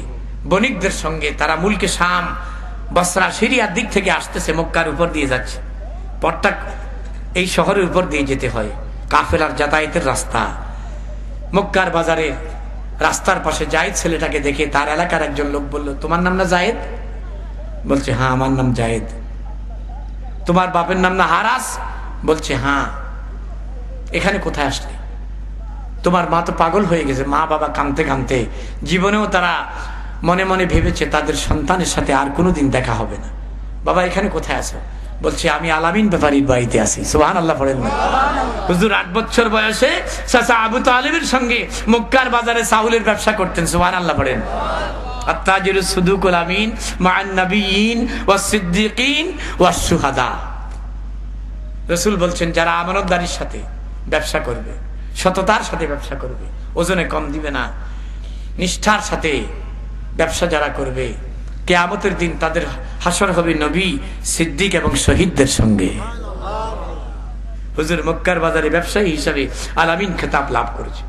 বণিকদের সঙ্গে, তারা মুলকে শাম, বসরা, সিরিয়ার দিক থেকে আসতেছে, মক্কার উপর দিয়ে যাচ্ছে। পথটা এই শহরের উপর দিয়ে যেতে হয়, কাফেলার যাতায়াতের রাস্তা। মক্কার বাজারে রাস্তার পাশে যায়েদ ছেলেটাকে দেখে তার এলাকার একজন লোক বলল, তোমার নাম না যায়েদ? বলছে, হ্যাঁ আমার নাম যায়েদ। তোমার বাপের নাম না হারাস? বলছে, হ্যাঁ। এখানে কোথায় আসলে? তোমার মা তো পাগল হয়ে গেছে। মা বাবা কাঁদতে কাঁদতে জীবনেও তারা মনে মনে ভেবেছে তাদের সন্তানের সাথে আর কোনোদিন দেখা হবে না। বাবা এখানে কোথায় আছো? বলছে, আমি আল আমিন ব্যাপারীর বাড়িতে আছি। সুবহানাল্লাহ পড়েন না? হুজুর 8 বছর বয়সে চাচা আবু তালেবের সঙ্গে মক্কার বাজারে চাউলের ব্যবসা করতেন। সুবহানাল্লাহ পড়েন। আত-তাজিরু সুদুকুল আমিন মা'আন নাবিয়্যিন ওয়াস সিদ্দিকিন ওয়াস শুহাদা। রাসূল বলছেন, যারা আমানতদারির সাথে ব্যবসা করবে, সততার সাথে ব্যবসা করবে, ওজনে কম দিবে না, নিষ্ঠার সাথে ব্যবসা যারা করবে, কিয়ামতের দিন তাদের হাসর হবে নবী, সিদ্দিক এবং শহীদদের সঙ্গে। হুজুর মক্কার বাজারে ব্যবসায়ী হিসাবে আল আমিন খেতাব লাভ করেছে।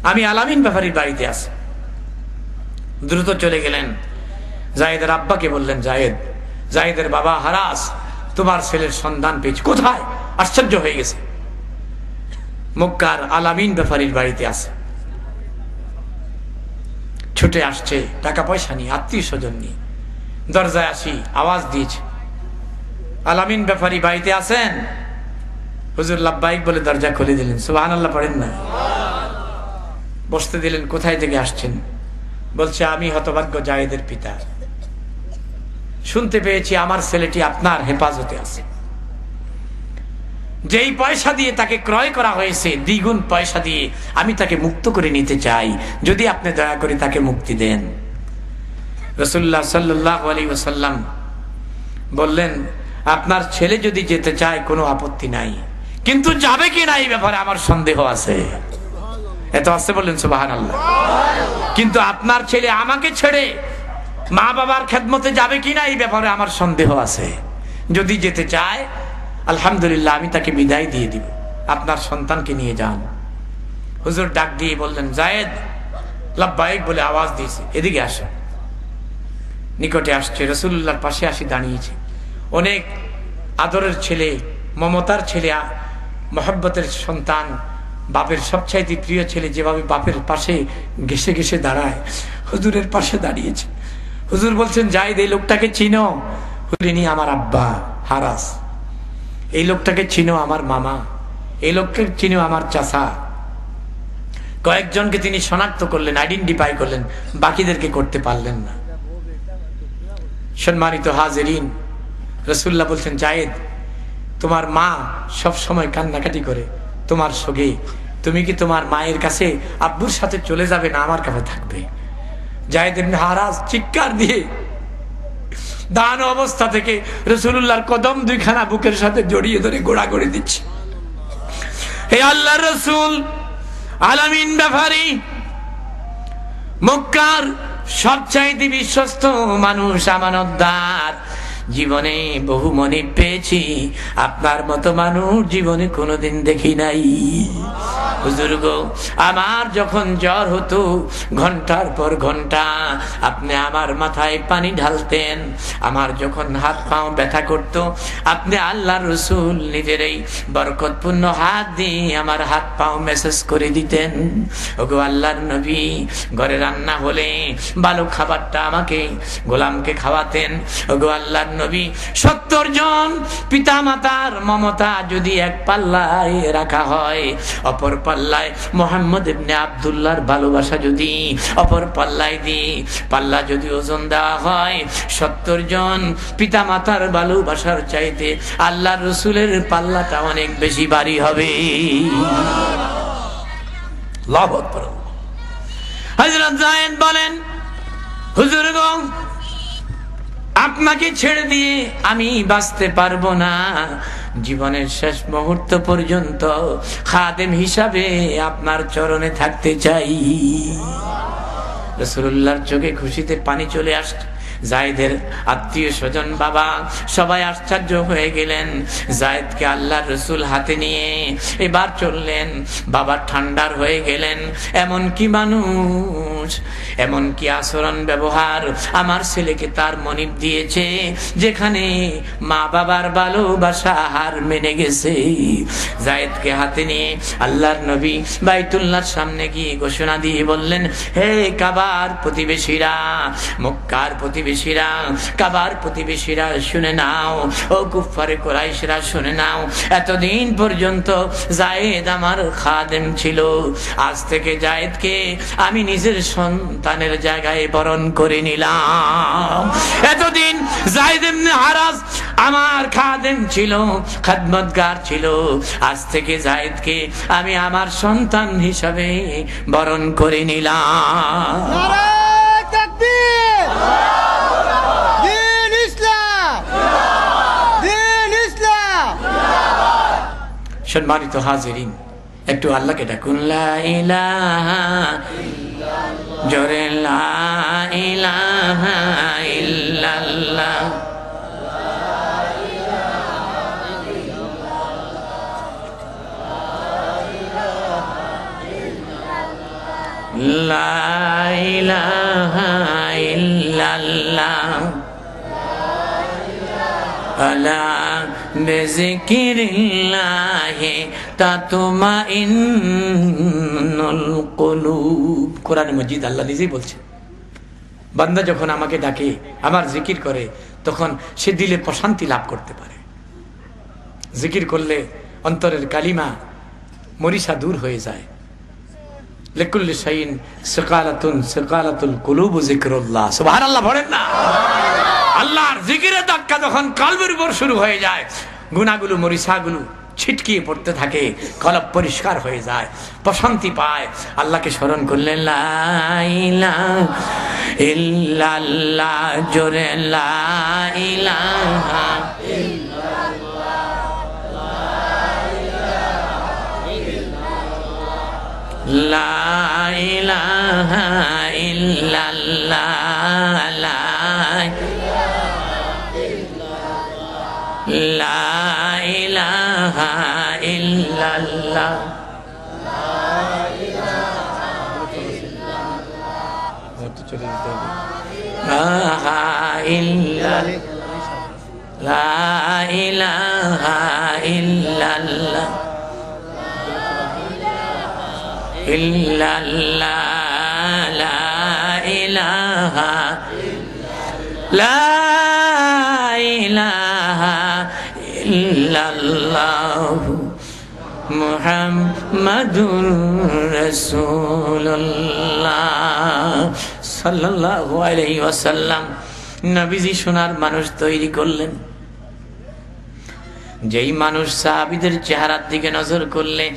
আমি আল আমিন ব্যাপারীর বাড়িতে আছি। দ্রুত চলে গেলেন, যায়েদের আব্বাকে বললেন, যায়েদের বাবা হারাস, তোমার ছেলের সন্ধান পেয়েছি। কোথায়? আশ্চর্য হয়ে গেছে। মক্কার আল আমিন ব্যাপারীর বাড়িতে আছে। ছুটে আসছে, টাকা পয়সা নিয়ে, আত্মীয় স্বজন নিয়ে। দরজায় আসি, আওয়াজ দিয়েছে, আল আমিন ব্যাপারী বাড়িতে আছেন? হুজুর লাব্বাইক বলে দরজা খুলে দিলেন। সুবহানাল্লাহ পড়েন না? বসতে দিলেন। কোথায় থেকে আসছেন? বলছে, আমি হতভাগ্য যায়েদের পিতা। শুনতে পেয়েছি আমার ছেলেটি আপনার হেফাজতে আছে। যেই পয়সা দিয়ে তাকে ক্রয় করা হয়েছে, দ্বিগুণ পয়সা দিয়ে আমি তাকে মুক্ত করে নিতে চাই, যদি আপনি দয়া করে তাকে মুক্তি দেন। রাসূলুল্লাহ সাল্লাল্লাহু আলাইহি ওয়াসাল্লাম বললেন, আপনার ছেলে যদি যেতে চায় কোনো আপত্তি নাই, কিন্তু যাবে কি না এই ব্যাপারে আমার সন্দেহ আছে। এত আসতে বললেন সুবহানাল্লাহ। কিন্তু আপনার ছেলে আমাকে ছেড়ে মা বাবার খেদমতে যাবে কিনা এই ব্যাপারে আমার সন্দেহ আছে। যদি যেতে চায় আলহামদুলিল্লাহ, আমি তাকে বিদায় দিয়ে দিব, আপনার সন্তানকে নিয়ে যান। হুজুর ডাক দিয়ে বললেন, যায়েদ। লাব্বাইক বলে আওয়াজ দিয়েছে, এদিকে আসো। নিকটে আসছে, রাসূলুল্লাহর পাশে আসি দাঁড়িয়েছে। অনেক আদরের ছেলে, মমতার ছেলে, মহব্বতের সন্তান, বাপের সবচাইতে প্রিয় ছেলে যেভাবে বাপের পাশে ঘেসে ঘেসে দাঁড়ায়, হুজুরের পাশে দাঁড়িয়েছে। হুজুর বলছেন, জায়েদ এই লোকটাকে চিনো? হুজুরিনি আমার আব্বা হারাস। এই লোকটাকে চিনো? আমার মামা। এই লোককে চিনো? আমার চাচা। কয়েকজনকে তিনি শনাক্ত করলেন, আইডেন্টিফাই করলেন, বাকিদেরকে করতে পারলেন না। সম্মানিত হাজিরিন, রাসূলুল্লাহ বলছেন, জায়েদ তোমার মা সব সময় কান্নাকাটি করে তোমার সঙ্গে, তুমি কি তোমার মায়ের কাছে আব্বুর সাথে চলে যাবে না আমার কাছে থাকবে? জায়েদ ইবনে হারাস চিৎকার দিয়ে দান অবস্থা থেকে রাসূলুল্লাহর কদম দুইখানা বুকের সাথে জড়িয়ে ধরে গোড়াগড়ি দিচ্ছে। হে আল্লাহর রাসূল, আলামিন ব্যাপারী, মক্কার সবচাইতে বিশ্বস্ত মানুষ, আমানতদার, জীবনে বহু মনে পেয়েছি, আপনার মতো মানুষ জীবনে কোনোদিন দেখি নাই। হুজুর গো, আমার যখন জ্বর হতো ঘন্টার পর ঘন্টা আপনি আমার মাথায় পানি ঢালতেন, আমার যখন হাত পাও ব্যথা করতো আপনি আল্লাহর রাসূল নিজের এই বরকতপূর্ণ হাত দিয়ে আমার হাত পাও মেসেজ করে দিতেন। ওগো আল্লাহর নবী, ঘরে রান্না হলে ভালো খাবারটা আমাকে গোলামকে খাওয়াতেন। ওগো আল্লাহর নবী, 70 জন পিতা মাতার মমতা যদি এক পাল্লায় রাখা হয়, অপর পাল্লায় মুহাম্মদ ইবনে আব্দুল্লাহর ভালোবাসা যদি অপর পাল্লায় দিই, পাল্লা যদি ওজন দেওয়া হয় 70 জন পিতা মাতার ভালোবাসার চাইতে আল্লাহর রাসূলের পাল্লাটা অনেক বেশি ভারী হবে। আল্লাহু আকবার। হযরত যায়েদ বলেন, হুজুর গো, আপনাকে ছেড়ে দিয়ে আমি বাঁচতে পারবো না, জীবনের শেষ মুহূর্ত পর্যন্ত খাদেম হিসাবে আপনার চরণে থাকতে চাই। রাসূলুল্লাহর চোখে খুশিতে পানি চলে আসছে। যায়েদের আত্মীয় স্বজন, বাবা, সবাই আশ্চর্য হয়ে গেলেন। যায়েদকে আল্লাহর রাসূল হাতে নিয়ে এবার চললেন। বাবা ঠান্ডার হয়ে গেলেন। এমন কি মানুষ, এমন কি আচরণ ব্যবহার আমার ছেলেকে তার মনিব দিয়েছে, যেখানে মা বাবার ভালোবাসা হার মেনে গেছে। যায়েদকে হাতে নিয়ে আল্লাহর নবী বাইতুল্লাহর সামনে গিয়ে ঘোষণা দিয়ে বললেন, হে কাবার প্রতিবেশীরা, মক্কার প্রতিবেশীরা, কাবার প্রতিবেশীরা শুনে নাও, ও কুফারে কুরাইশরা শুনে নাও, এতদিন পর্যন্ত যায়েদ আমার খাদেম ছিল, আজ থেকে যায়েদকে আমি নিজের সন্তানের জায়গায় বরণ করে নিলাম। এতদিন যায়েদ ইবনে হারাস আমার খাদেম ছিল, খাদমতগার ছিল, আজ থেকে যায়েদকে আমি আমার সন্তান হিসাবে বরণ করে নিলাম। নারায়ে তাকবীর, দ্বীন ইসলাম, দ্বীন ইসলাম। সম্মানিত হাজিরিন, একটু আল্লাহকে ডাকুন, লা ইলাহা ইল্লাল্লাহ, জোরে লা ইলাহা ইল্লাল্লাহ, লা ইলাহা ইল্লাল্লাহ, আলা বিযিকিরিল্লাহি তাতমাইন্নুল কুলুব। কোরআন মাজিদ আল্লাহ নিজেই বলছেন, বান্দা যখন আমাকে ডাকে, আমার জিকির করে, তখন সে দিলে প্রশান্তি লাভ করতে পারে। জিকির করলে অন্তরের কালিমা মরিসা দূর হয়ে যায়। লিকুল্লি শাইইন সিকালাতুন সিকালাতুল কুলুব যিকরুল্লাহ। সুবহানাল্লাহ পড়েন না? আল্লাহর জিকিরের ধাক্কা যখন কলবের উপর শুরু হয়ে যায়, গুনাহগুলো, মরিসাগুলো ছিটকিয়ে পড়তে থাকে, কলব পরিষ্কার হয়ে যায়, প্রশান্তি পায়। আল্লাহকে স্মরণ করলে লা ইলাহা ইল্লাল্লাহ, জোরে লা ইলাহা লা ইলাহা ইল্লাল্লাহ, লা ইলাহা ইল্লাল্লাহ, লা ইলাহা ইল্লাল্লাহ, ইল্লাল্লাহ লা ইলাহা লা ইলাহা ইল্লাল্লাহ মুহাম্মাদুর রাসূলুল্লাহ সাল্লাল্লাহু আলাইহি ওয়াসাল্লাম নবীজি সোনার মানুষ তৈরি করলেন। যেই মানুষ সাহাবীদের চেহারার দিকে নজর করলে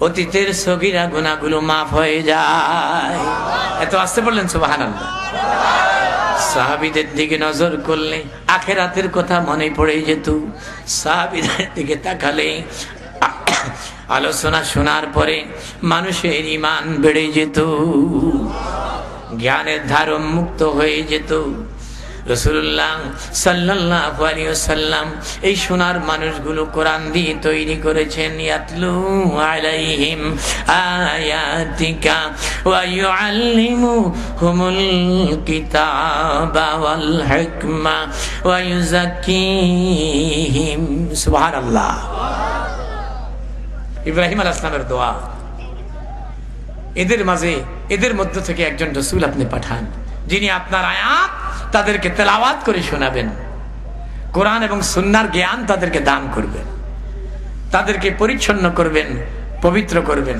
অতীতের সগীরা গুনাহগুলো মাফ হয়ে যায়। এত আসতে বললেন সুবহানাল্লাহ। সাহাবীদের দিকে নজর করলে আখিরাতের কথা মনে পড়ে যেত। সাহাবীদের দিকে তাকালে আলোচনা শোনার পরে মানুষের ঈমান বেড়ে যেত, জ্ঞানের ধার মুক্ত হয়ে যেত। রাসূলুল্লাহ সাল্লাল্লাহু আলাইহি ওয়াসাল্লাম এই সোনার মানুষগুলো কোরআন দিয়ে তৈরি করেছেন। ইয়াতলু আলাইহিম আয়াতিকা ওয়া ইউআল্লিমুহুমুল কিতাবা ওয়াল হিকমা ওয়া ইউযাক্কিহিম। সুবহানাল্লাহ। ইব্রাহিম আলাইহিস সালামের দোয়া। এদের মাঝে এদের মধ্য থেকে একজন রাসূল আপনি পাঠান, যিনি আপনার আয়াত তাদেরকে তেলাওয়াত করে শোনাবেন, কোরআন এবং সুন্নাহর জ্ঞান তাদেরকে দান করবেন, তাদেরকে পরিচ্ছন্ন করবেন, পবিত্র করবেন।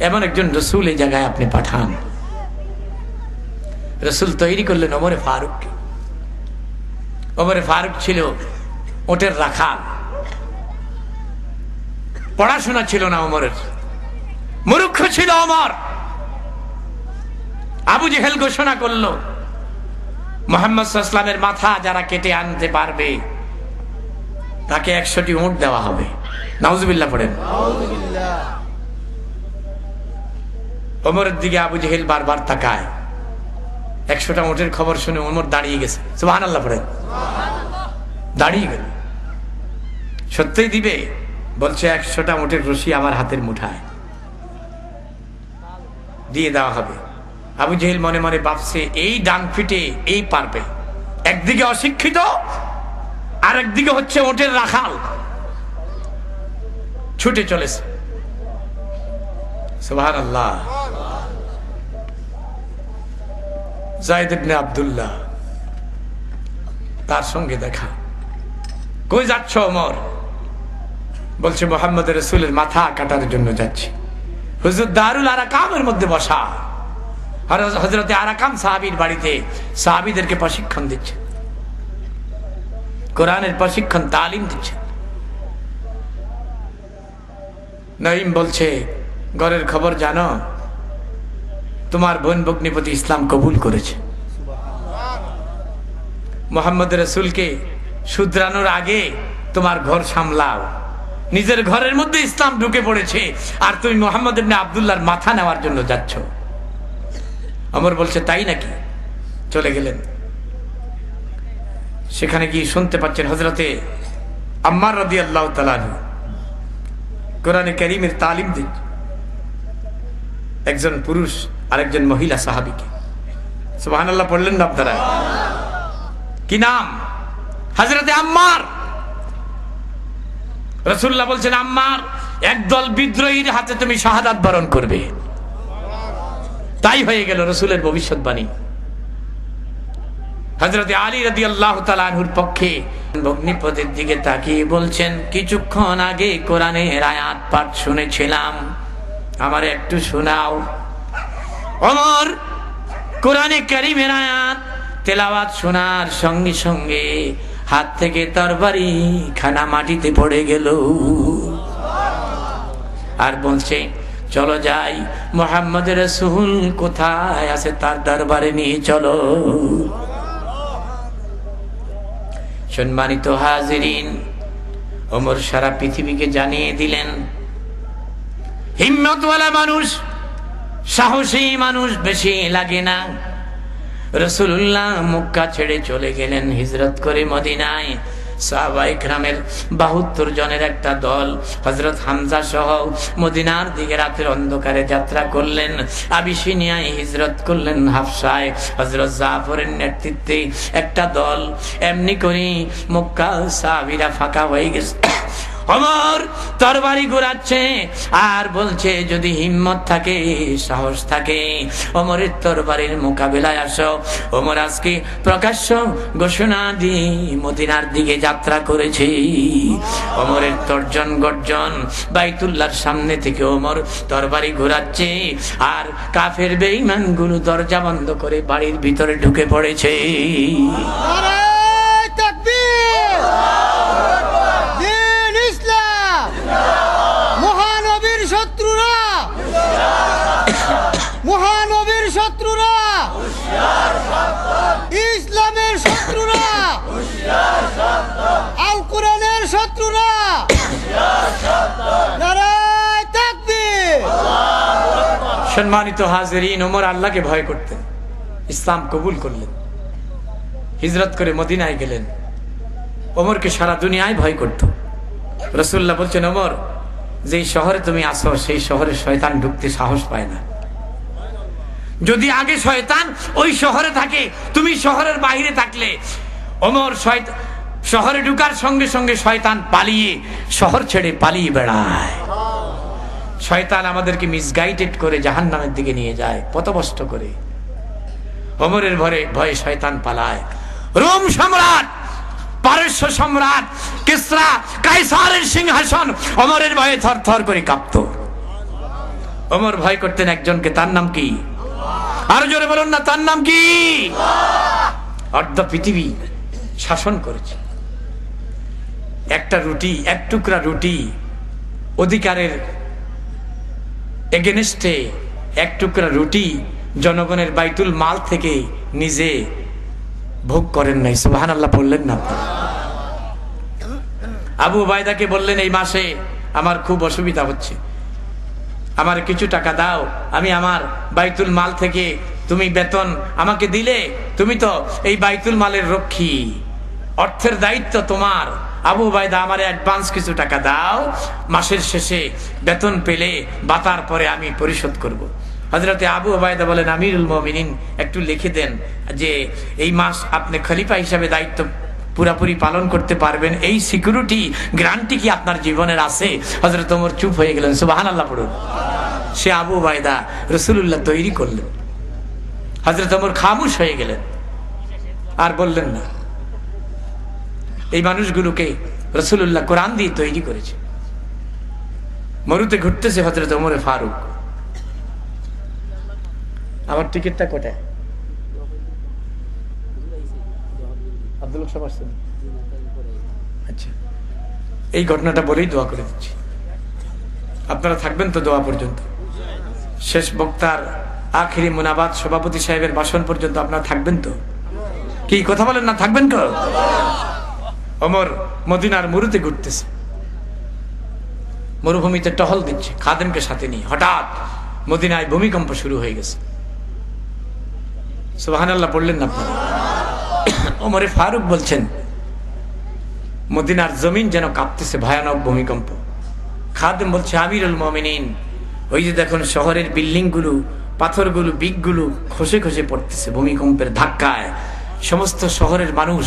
এমন একজন রাসূল এই জায়গায় আপনি পাঠান। রাসূল তৈরি করলেন ওমরে ফারুককে। ওমরে ফারুক ছিল ওটের রাখাল, পড়াশোনা ছিল না ওমরের, মূর্খ ছিল ওমর। আবু জেহেল ঘোষণা করলো মুহাম্মদ সাল্লাল্লাহু আলাইহি ওয়াসাল্লামের মাথা যারা কেটে আনতে পারবে তাকে 100টি উট দেওয়া হবে। নাউজুবিল্লাহ পড়েন। ওমরের দিকে আবু জেহেল বারবার তাকায়। 100টা উটের খবর শুনে ওমর দাঁড়িয়ে গেছে। সুবহানাল্লাহ পড়েন। দাঁড়িয়ে গেল। সত্যিই দিবে? বলছে 100টা উটের রশি আমার হাতের মুঠায় দিয়ে দেওয়া হবে। আবু জেহেল মনে মনে ভাবছে এই ডান ফিটে এই পারবে। একদিকে অশিক্ষিত আর একদিকে হচ্ছে ওটের রাখাল, ছুটে চলেছে। সুবহানাল্লাহ। যায়েদ ইবনে আব্দুল্লাহ তার সঙ্গে দেখা। কই যাচ্ছ ওমর? বলছে মুহাম্মদ রাসূলের মাথা কাটার জন্য যাচ্ছি। হুজুর দারুল আরাকামের মধ্যে বসা। হযরতে আরাকাম সাহাবীর বাড়িতে সাহাবীদেরকে প্রশিক্ষণ দিচ্ছে, কোরআনের প্রশিক্ষণ তালিম দিচ্ছে। নঈম বলছে ঘরের খবর জানো? তোমার বোন ভগ্নিপতি ইসলাম কবুল করেছে। মুহাম্মদ রাসূলকে শুধরানোর আগে তোমার ঘর সামলাও। নিজের ঘরের মধ্যে ইসলাম ঢুকে পড়েছে আর তুমি মুহাম্মদ ইবনে আব্দুল্লাহর মাথা নেওয়ার জন্য যাচ্ছ। ওমর বলছে তাই নাকি? চলে গেলেন। সেখানে গিয়ে শুনতে পাচ্ছেন হযরতে আম্মার রাদিয়াল্লাহু তাআলা আনহু কোরআনে কারীমের তালিম দিচ্ছে একজন পুরুষ আর একজন মহিলা সাহাবীকে। সুবহানাল্লাহ পড়লেন না আপনারা? কি নাম? হযরতে আম্মার। রাসূলুল্লাহ বলছেন আম্মার একদল বিদ্রোহীর হাতে তুমি শাহাদাত বরণ করবে। তাই হয়ে গেল রাসূলের ভবিষ্যৎবাণী। হযরতে আলী রাদিয়াল্লাহু তাআলা আনহুর পক্ষে ভগ্নিপতির দিকে তাকিয়ে বলছেন কিছুক্ষণ আগে কোরআনের আয়াত পাঠ শুনেছিলাম, আমার একটু শোনাও। ওমর কোরআনে কারীমের আয়াত তেলাওয়াত শোনার সঙ্গে সঙ্গে হাত থেকে তরবারি খানা মাটিতে পড়ে গেল। আর বলছে চলো যাই, মুহাম্মদ রাসূল কোথায় আছে তার দরবারে নিয়ে চলো। সম্মানিত হাজিরিন, ওমর সারা পৃথিবীকে জানিয়ে দিলেন হিম্মতওয়ালা মানুষ, সাহসী মানুষ বেশি লাগে না। রাসূলুল্লাহ মক্কা ছেড়ে চলে গেলেন হিজরত করে মদিনায়। সাহাবায়ে কেরামের 72 জনের একটা দল হযরত হামজা সহ মদিনার দিকে রাতের অন্ধকারে যাত্রা করলেন। আবিসিনিয়ায় হিজরত করলেন হাফসায় হযরত জাফরের নেতৃত্বে একটা দল। এমনি করে মক্কা সাহাবীরা ফাঁকা হয়ে গেছে। ওমর তরবারি ঘোরাচ্ছে আর বলছে, যদি হিম্মত থাকে, সাহস থাকে, ওমরের তরবারির মোকাবিলায় আসো। ওমর আজকে প্রকাশ্য ঘোষণা দিয়ে মদিনার দিকে যাত্রা করেছে। ওমরের তর্জন গর্জন, বাইতুল্লাহর সামনে থেকে ওমর তরবারি ঘোরাচ্ছে আর কাফের বেঈমান গুলো দরজা বন্ধ করে বাড়ির ভিতরে ঢুকে পড়েছে। নারায়ে তাকবীর, দ্বীন ইসলাম, মহানবীর শত্রুরা, মহানবীর শত্রুরা, ইসলামের শত্রুরা, আল কোরআনের শত্রুরা, নারায়ে তাকবীর। সম্মানিত হাজিরিন, ওমর আল্লাহকে ভয় করতেন, ইসলাম কবুল করলেন, হিজরত করে মদিনায় গেলেন। ওমরকে সারা দুনিয়ায় ভয় করত। রাসূলুল্লাহ বলছেন, ওমর, যেই শহরে তুমি আসো সেই শহরে শয়তান ঢুকতে সাহস পায় না। যদি আগে শয়তান ওই শহরে থাকে, তুমি শহরের বাইরে থাকলে, ওমর শহরে ঢুকার সঙ্গে সঙ্গে শয়তান পালিয়ে শহর ছেড়ে পালিয়ে বেড়ায়। শয়তান আমাদেরকে মিসগাইডেড করে জাহান্নামের দিকে নিয়ে যায়, পথভ্রষ্ট করে। ওমরের ভয়ে শয়তান পালায়। রোম সম্রাট, পারস্য সম্রাট কিসরা কায়সারের সিংহাসন ওমরের ভয়ে থরথর করে কাঁপত। ওমর ভয় করতেন একজনকে, তার নাম কি? আরো জোরে বলুন না, তার নাম কি? অর্ধ পৃথিবী শাসন করেছে। একটা রুটি, এক টুকরা রুটি অধিকারের এগেনস্টে, এক টুকরা রুটি জনগণের বাইতুল মাল থেকে নিজে ভোগ করেন নাই। সুবহানাল্লাহ বললেন না? আবু উবাইদাকে বললেন, এই মাসে আমার খুব অসুবিধা হচ্ছে, আমার কিছু টাকা দাও, আমি আমার বাইতুল মাল থেকে, তুমি বেতন আমাকে দিলে, তুমি তো এই বাইতুল মালের রক্ষী, অর্থের দায়িত্ব তোমার। আবু উবাইদা, আমার অ্যাডভান্স কিছু টাকা দাও, মাসের শেষে বেতন পেলে বাতার পরে আমি পরিশোধ করব। হযরতে আবু উবাইদা বলেন, আমিরুল মুমিনিন, একটু লিখে দেন যে এই মাস আপনি খলিফা হিসাবে দায়িত্ব পুরাপুরি পালন করতে পারবেন, এই সিকিউরিটি গ্যারান্টি কি আপনার জীবনের আছে? হযরত ওমর চুপ হয়ে গেলেন। সুবহানাল্লাহ পড়ুন। সে আবু উবাইদা রাসূলুল্লাহ তৈরি করলেন। হযরত ওমর খামোশ হয়ে গেলেন, আর বললেন না। এই মানুষগুলোকে রাসূলুল্লাহ কোরআন দিয়ে তৈরি করেছে। মরুতে ঘুরতেছে হযরত ওমর ফারুক। আমার টিকিটটা কোথায়? আব্দুল সাহেব আসছেন? আচ্ছা, এই ঘটনাটা বলেই দোয়া করে দিচ্ছি। আপনারা থাকবেন তো দোয়া পর্যন্ত? শেষ বক্তার আখিরি মুনাবাত সভাপতি সাহেবের ভাষণ পর্যন্ত আপনারা থাকবেন তো? কি কথা বলেন না, থাকবেন তো? ওমর মদিনার মরুতে ঘুরতেছে, মরুভূমিতে টহল দিচ্ছে খাদেমকে সাথে নিয়ে। হঠাৎ মদিনায় ভূমিকম্প শুরু হয়ে গেছে। সুবহানাল্লাহ পড়লেন না আপনারা? ওমরে ফারুক বলছেন, মদিনার জমিন যেন কাঁপতেছে, ভয়ানক ভূমিকম্প। খাদেম বলছে, আমিরুল মুমিনিন, ওই যে দেখুন শহরের বিল্ডিং গুলো, পাথরগুলো, বিকগুলো খসে খসে পড়তেছে ভূমিকম্পের ধাক্কায়। সমস্ত শহরের মানুষ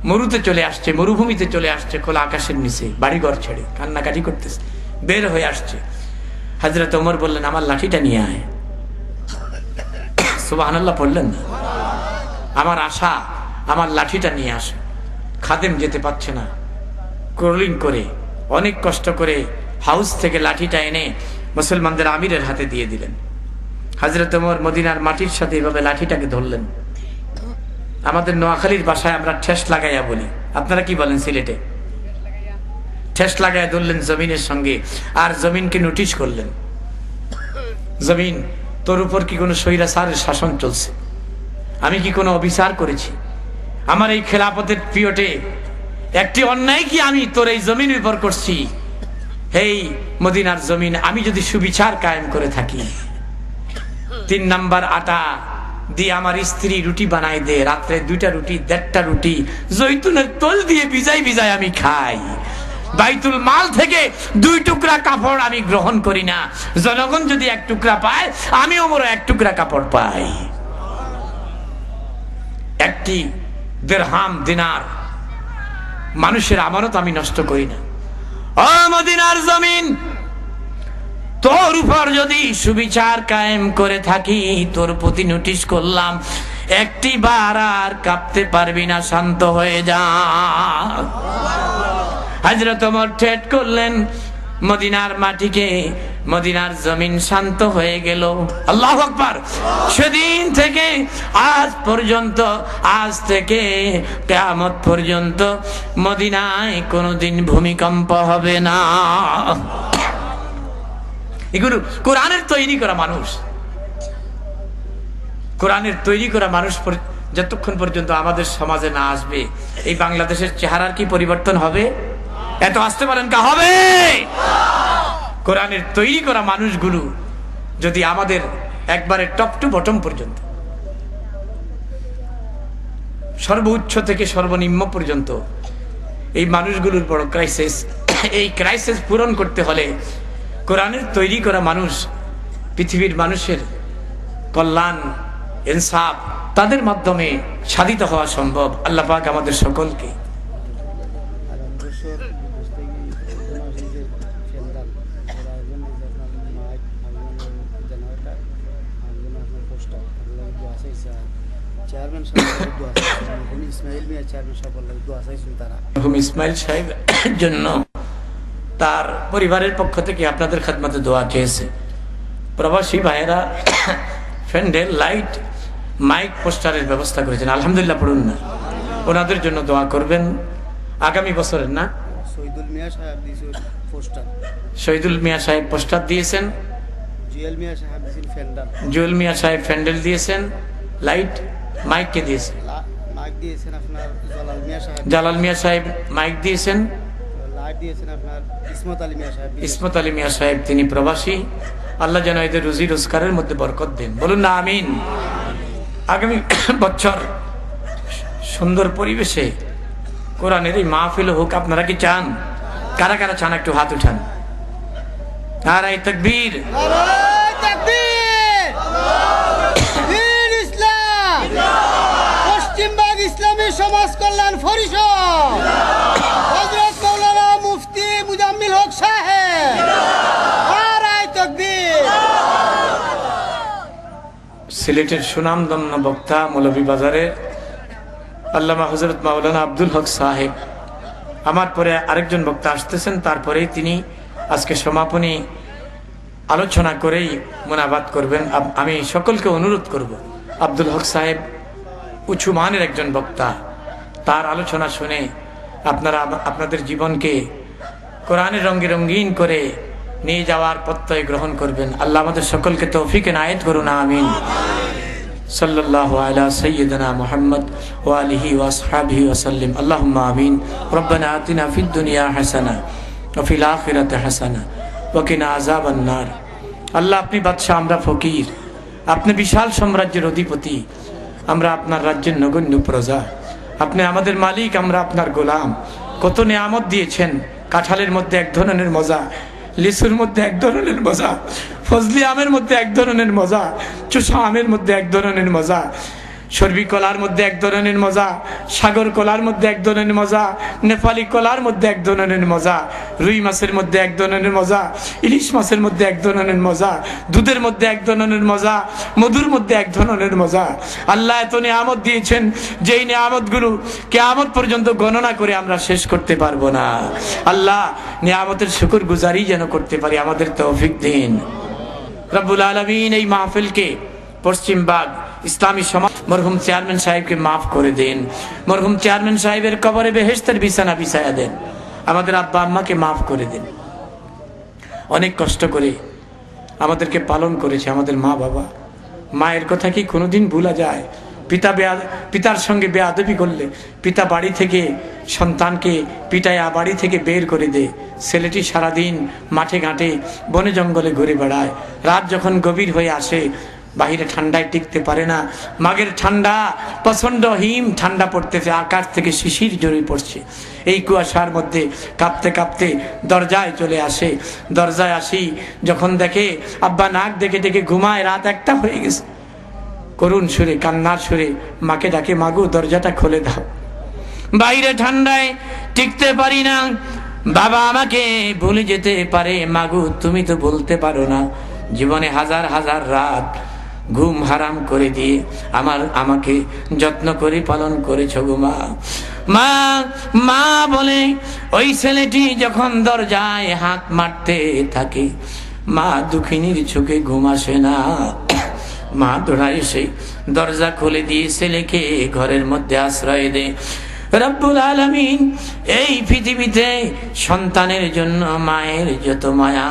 মরুতে চলে আসছে, মরুভূমিতে চলে আসছে, খোলা আকাশের নিচে বাড়িঘর ছেড়ে কান্নাকাটি করতেছে, বের হয়ে আসছে। হযরত ওমর বললেন, আমার লাঠিটা নিয়ে আয়। সুবহানাল্লাহ পড়লেন না? আমার আশা, আমার লাঠিটা নিয়ে আসে। খাদেম যেতে পারছে না, ক্রলিং করে অনেক কষ্ট করে হাউস থেকে লাঠিটা এনে মুসলমানদের আমিরের হাতে দিয়ে দিলেন। হযরত ওমর মদিনার মাটির সাথে এভাবে লাঠিটাকে ধরলেন। আমাদের নোয়াখালীর ভাষায় আমরা ঠেস লাগাইয়া বলি, আপনারা কি বলেন সিলেটে? ঠেস লাগাইয়া ধরলেন জমিনের সঙ্গে, আর জমিনকে নোটিশ করলেন, জমিন, তোর উপর কি কোনো স্বৈরাচারের শাসন চলছে? আমি কি কোনো অবিচার করেছি? আমার এই খেলাফতের পিরিয়ডে একটি অন্যায় কি আমি তোর এই জমিনের উপর করছি? এই মদিনার জমিন, আমি যদি সুবিচার কায়েম করে থাকি, 3 নাম্বার আটা দিয়ে আমার স্ত্রী রুটি বানাই দে, রাত্রে 2টা রুটি, 1.5টা রুটি জৈতুনের তেল দিয়ে ভিজাই ভিজাই আমি খাই। বাইতুল মাল থেকে 2 টুকরা কাপড় আমি গ্রহণ করি না। জনগণ যদি 1 টুকরা পায়, আমি ওমর 1 টুকরা কাপড় পাই। একটি দিরহাম, দিনার মানুষের আমানত আমি নষ্ট করি না। ও মদিনার জমিন, তোর উপর যদি সুবিচার কায়েম করে থাকি, তোর প্রতি নোটিশ করলাম, একটি বার আর কাঁপতে পারবি না, শান্ত হয়ে যা। হযরত ওমর ঠেট করলেন মদিনার মাটিকে, মদিনার জমিন শান্ত হয়ে গেল। আল্লাহু আকবার। সেদিন থেকে আজ পর্যন্ত, আজ থেকে কিয়ামত পর্যন্ত মদিনায় কোনোদিন ভূমিকম্প হবে না। এগুলো কোরআনের তৈরি করা মানুষ, কোরআনের তৈরি করা মানুষ যতক্ষণ পর্যন্ত আমাদের সমাজে না আসবে, এই বাংলাদেশের চেহারার কি পরিবর্তন হবে? এত আসতে পারেন কা হবে? কোরআনের তৈরি করা মানুষগুলো যদি আমাদের একবারে টপ টু বটম পর্যন্ত, সর্বোচ্চ থেকে সর্বনিম্ন পর্যন্ত এই মানুষগুলোর বড় ক্রাইসিস। এই ক্রাইসিস পূরণ করতে হলে কোরআনের তৈরি করা মানুষ, পৃথিবীর মানুষের কল্যাণ, ইনসাফ, তাদের মাধ্যমে সাধিত হওয়া সম্ভব। আল্লাহ পাক আমাদের সকলকে ইসমাইল সাহেবের জন্য তার পরিবারের পক্ষ থেকে আপনাদের খেদমতে দোয়া চেয়েছে। প্রবাসী ভাইয়েরা প্যান্ডেল, লাইট, মাইক, পোস্টারের ব্যবস্থা করেছেন, আলহামদুলিল্লাহ। পড়ুন না, ওনাদের জন্য দোয়া করবেন। আগামী বছরের না, শহীদুল মিয়া সাহেব পোস্টার দিয়েছেন, জুয়েল মিয়া সাহেব প্যান্ডেল দিয়েছেন, লাইট মাইক কে দিয়েছেন? জালাল মিয়া সাহেব মাইক দিয়েছেন, ইসমত আলী মিয়া সাহেব তিনি প্রবাসী। আল্লাহ যেন এদের রুজি রোজগারের মধ্যে বরকত দেন, বলুন না আমিন। আগামী বছর সুন্দর পরিবেশে কোরআনের এই মাহফিল হোক, আপনারা কি চান? কারা কারা চান একটু হাত উঠান। নারায়ে তাকবীর, পশ্চিমবঙ্গ ইসলামী সমাজ কল্যাণ পরিষদ, হযরত মাওলানা মুফতি মুজাম্মিল হক সাহেব। নারায়ে তাকবীর। সিলেটের সুনামধন্য বক্তা মৌলভীবাজারের আল্লামা হযরত মাওলানা আব্দুল হক সাহেব, আমার পরে আরেকজন বক্তা আসতেছেন, তারপরেই তিনি আজকে সমাপনী আলোচনা করেই মোনাজাত করবেন। আমি সকলকে অনুরোধ করব, আব্দুল হক সাহেব উঁচু মানের একজন বক্তা, তার আলোচনা শুনে আপনারা আপনাদের জীবনকে কোরআনের রঙে রঙিন করে নিয়ে যাওয়ার প্রত্যয় গ্রহণ করবেন। আল্লাহ আমাদের সকলকে তৌফিক এনায়েত করুন, আমিন। সাল্লাল্লাহু আলা সাইয়্যিদিনা মুহাম্মদ ওয়া আলিহি ওয়া আসহাবিহি ওয়া সাল্লিম। আল্লাহুম্মা আমিন। রব্বানা আতিনা ফিদ দুনিয়া হাসানা ওয়া ফিল আখিরাতি হাসানা ওয়া কিনা আযাবান নার। আল্লাহ আপনি বাদশা, আমরা ফকির, আপনি বিশাল সাম্রাজ্যের অধিপতি, আমরা আপনার রাজ্যের নগণ্য প্রজা। আপনি আমাদের মালিক, আমরা আপনার গোলাম। কত নিয়ামত দিয়েছেন, কাঁঠালের মধ্যে এক ধরনের মজা, লিচুর মধ্যে এক ধরনের মজা, ফজলি আমের মধ্যে এক ধরনের মজা, চুষা আমের মধ্যে এক ধরনের মজা, সর্বি কলার মধ্যে এক ধরনের মজা, সাগর কলার মধ্যে এক ধরনের মজা, নেপালি কলার মধ্যে এক ধরনের মজা, রুই মাছের মধ্যে এক ধরনের মজা, ইলিশ মাছের মধ্যে এক ধরনের মজা, দুধের মধ্যে এক ধরনের মজা, মধুর মধ্যে এক ধরনের মজা। আল্লাহ এত নিয়ামত দিয়েছেন, যেই নিয়ামতগুলো কিয়ামত পর্যন্ত গণনা করে আমরা শেষ করতে পারবো না। আল্লাহ নিয়ামতের শুকর গুজারি যেন করতে পারি, আমাদের তৌফিক দিন। রব্বুল আলামিন এই মাহফিলকে পশ্চিমবাগ ইসলামী সমাজ মরহুম চেয়ারম্যান সাহেবকে মাফ করে দেন। মরহুম চেয়ারম্যান সাহেবের কবরে বেহেশতের বিছানা বিছায়া দেন। আমাদের আব্বা আম্মাকে মাফ করে দেন। অনেক কষ্ট করে আমাদেরকে পালন করেছে আমাদের মা বাবা। মায়ের কথা কি কোনোদিন ভুলা যায়? পিতার সঙ্গে বেয়াদবি করলে পিতা বাড়ি থেকে সন্তানকে পিটায়া বাড়ি থেকে বের করে দেয়। ছেলেটি সারাদিন মাঠে ঘাটে বনে জঙ্গলে ঘুরে বেড়ায়। রাত যখন গভীর হয়ে আসে, বাহিরে ঠান্ডায় টিকতে পারে না। মাঘের ঠান্ডা, প্রচন্ড হিম ঠান্ডা পড়তেছে, আকাশ থেকে শিশির ঝরে পড়ছে। এই কুয়াশার মধ্যে কাঁপতে কাঁপতে দরজায় চলে আসে। দরজায় আসি, যখন দেখে আব্বা নাক ডেকে ডেকে ঘুমায়, রাত 1টা হয়ে গেছে। করুণ সুরে, কান্নার সুরে মাকে ডাকে, মাগো দরজাটা খুলে দাও, বাইরে ঠান্ডায় টিকতে পারি না। বাবা আমাকে ভুলে যেতে পারে, মাগো তুমি তো বলতে পারো না। জীবনে হাজার হাজার রাত ঘুম হারাম করে দিয়ে আমাকে যত্ন করে পালন করেছো গো মা। মা মা বলে ওই ছেলেটি যখন দরজায় হাত মারতে থাকে, মা দুঃখিনীর চোখে ঘুম আসে না। মা দৌড়ায় এসে দরজা খুলে দিয়ে ছেলেকে ঘরের মধ্যে আশ্রয় দেয়। রব্বুল আলামিন এই পৃথিবীতে সন্তানের জন্য মায়ের যত মায়া,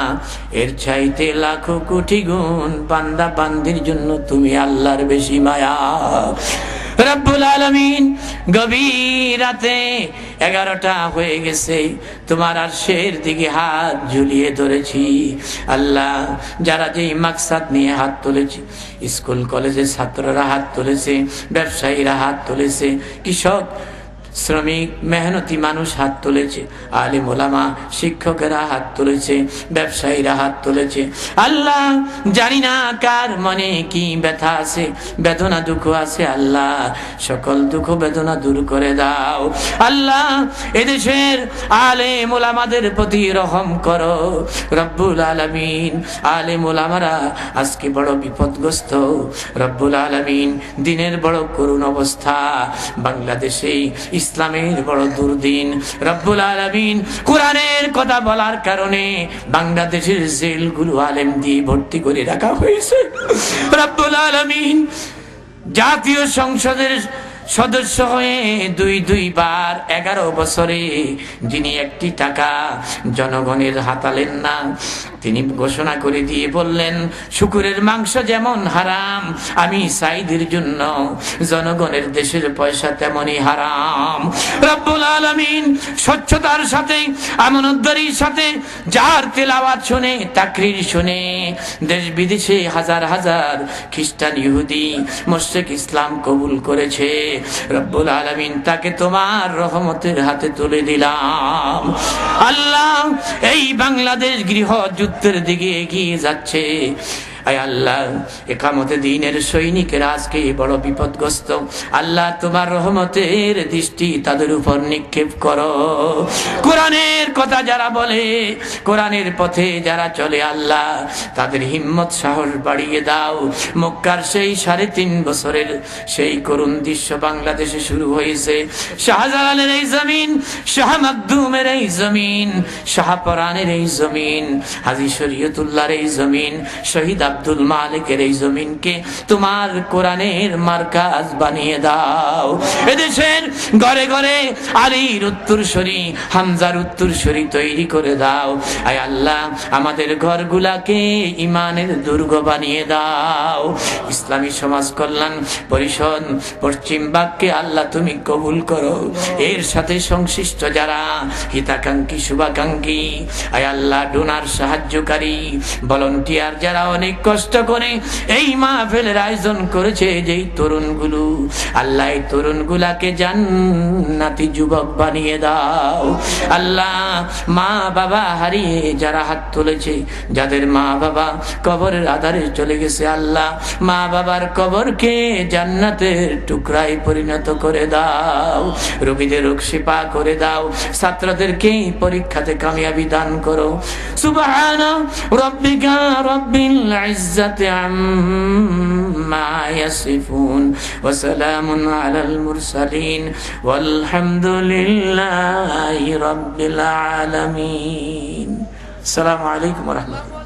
এর চাইতে লাখো কোটি গুণ বান্দা বান্দির জন্য তুমি আল্লাহর বেশি মায়া। রব্বুল আলামিন গভীর রাতে 11টা হয়ে গেছে, তোমার আরশের দিকে হাত ঝুলিয়ে ধরেছি। আল্লাহ, যারা যেই মাকসাদ নিয়ে হাত তুলেছি, স্কুল কলেজের ছাত্ররা হাত তুলেছে, ব্যবসায়ীরা হাত তুলেছে, কৃষক শ্রমিক মেহনতি মানুষ হাত তুলেছে, আলিম ওলামা শিক্ষকেরা হাত তুলেছে, ব্যবসায়ীরা হাত তুলেছে। আল্লাহ, জানি না কার মনে কি ব্যথা আছে, বেদনা দুঃখ আছে। আল্লাহ, সকল দুঃখ বেদনা দূর করে দাও। আল্লাহ, এদেশের আলিম ওলামাদের প্রতি রহম করো রব্বুল আলামিন। আলিম ওলামারা আজকে বড় বিপদগ্রস্ত রব্বুল আলামিন। দিনের বড় করুণ অবস্থা, বাংলাদেশে ইসলামের বড় দুর্দিন রব্বুল আলামিন। কোরআনের কথা বলার কারণে বাংলাদেশের জেলগুলো আলেম দিয়ে ভর্তি করে রাখা হয়েছে রব্বুল আলামিন। জাতীয় সংসদের সদস্য হয়ে দুইবার 11 বছরে যিনি একটি টাকা জনগণের হাতালেন না, তিনি ঘোষণা করে দিয়ে বললেন, শুকুরের মাংস যেমন হারাম, আমি সাইদের জন্য জনগণের দেশের পয়সা তেমনই হারাম রব্বুল আলামিন। স্বচ্ছতার সাথে আমানতদারির সাথে যার তেলাওয়াত শুনে, তাকরীর শুনে দেশ বিদেশে হাজার হাজার খ্রিস্টান ইহুদি মুশরিক ইসলাম কবুল করেছে রব্বুল আলামিন, তাকে তোমার রহমতের হাতে তুলে দিলাম। আল্লাহ, এই বাংলাদেশ গৃহ যুদ্ধের দিকে এগিয়ে যাচ্ছে। আয় আল্লাহ, একামতে দ্বীনের সৈনিকেরা আজকে বড় বিপদগ্রস্ত। আল্লাহ, তোমার রহমতের দৃষ্টি তাদের উপর নিক্ষেপ করো। কোরআনের কথা যারা বলে, কোরআনের পথে যারা চলে, আল্লাহ তাদের হিম্মত সাহস বাড়িয়ে দাও। মক্কার সেই 3.5 বছরের সেই করুণ দৃশ্য বাংলাদেশে শুরু হয়েছে। শাহজালালের এই জমিন, শাহ মাকদুমের এই জমিন, শাহপরানের এই জমিন, হাজী শরীয়তুল্লাহর এই জমিন, শহীদ আব্দুল মালিকের এই জমিনকে তোমার কোরআনের মার্কাজ বানিয়ে দাও। এদেশের ঘরে ঘরে আলীর উত্তরসূরি, হামজার উত্তরসূরি তৈরি করে দাও। আয় আল্লাহ, আমাদের ঘরগুলাকে ইমানের দুর্গ বানিয়ে দাও। ইসলামী সমাজ কল্যাণ পরিষদ পশ্চিম বাগকে আল্লাহ তুমি কবুল করো। এর সাথে সংশ্লিষ্ট যারা হিতাকাঙ্ক্ষী, শুভাকাঙ্ক্ষী, আয় আল্লাহ ডোনার, সাহায্যকারী, ভলান্টিয়ার যারা অনেক কষ্ট করে এই মাহফিলের আয়োজন করেছে, যেই তরুণগুলো, আল্লাহ এই তরুণগুলাকে জান্নাতি যুবক বানিয়ে দাও। আল্লাহ, মা বাবা হারিয়ে যারা হাত তুলেছে, যাদের মা বাবা কবরের আধারে চলে গেছে, আল্লাহ মা বাবার কবরকে জান্নাতের টুকরায় পরিণত করে দাও। রোগীদের রোগ শিফা করে দাও। ছাত্রদেরকে পরীক্ষাতে কামিয়াবি দান করো। সুবহানা রাব্বিকা রাব্বিল ইজ্জাতি আম্মা ইয়াসিফুন ওয়া সালামুন আলাল মুরসালিন ওয়ালহামদুলিল্লাহি রাব্বিল আলামিন। আসসালামু আলাইকুম ওয়া রাহমাতুল্লাহ।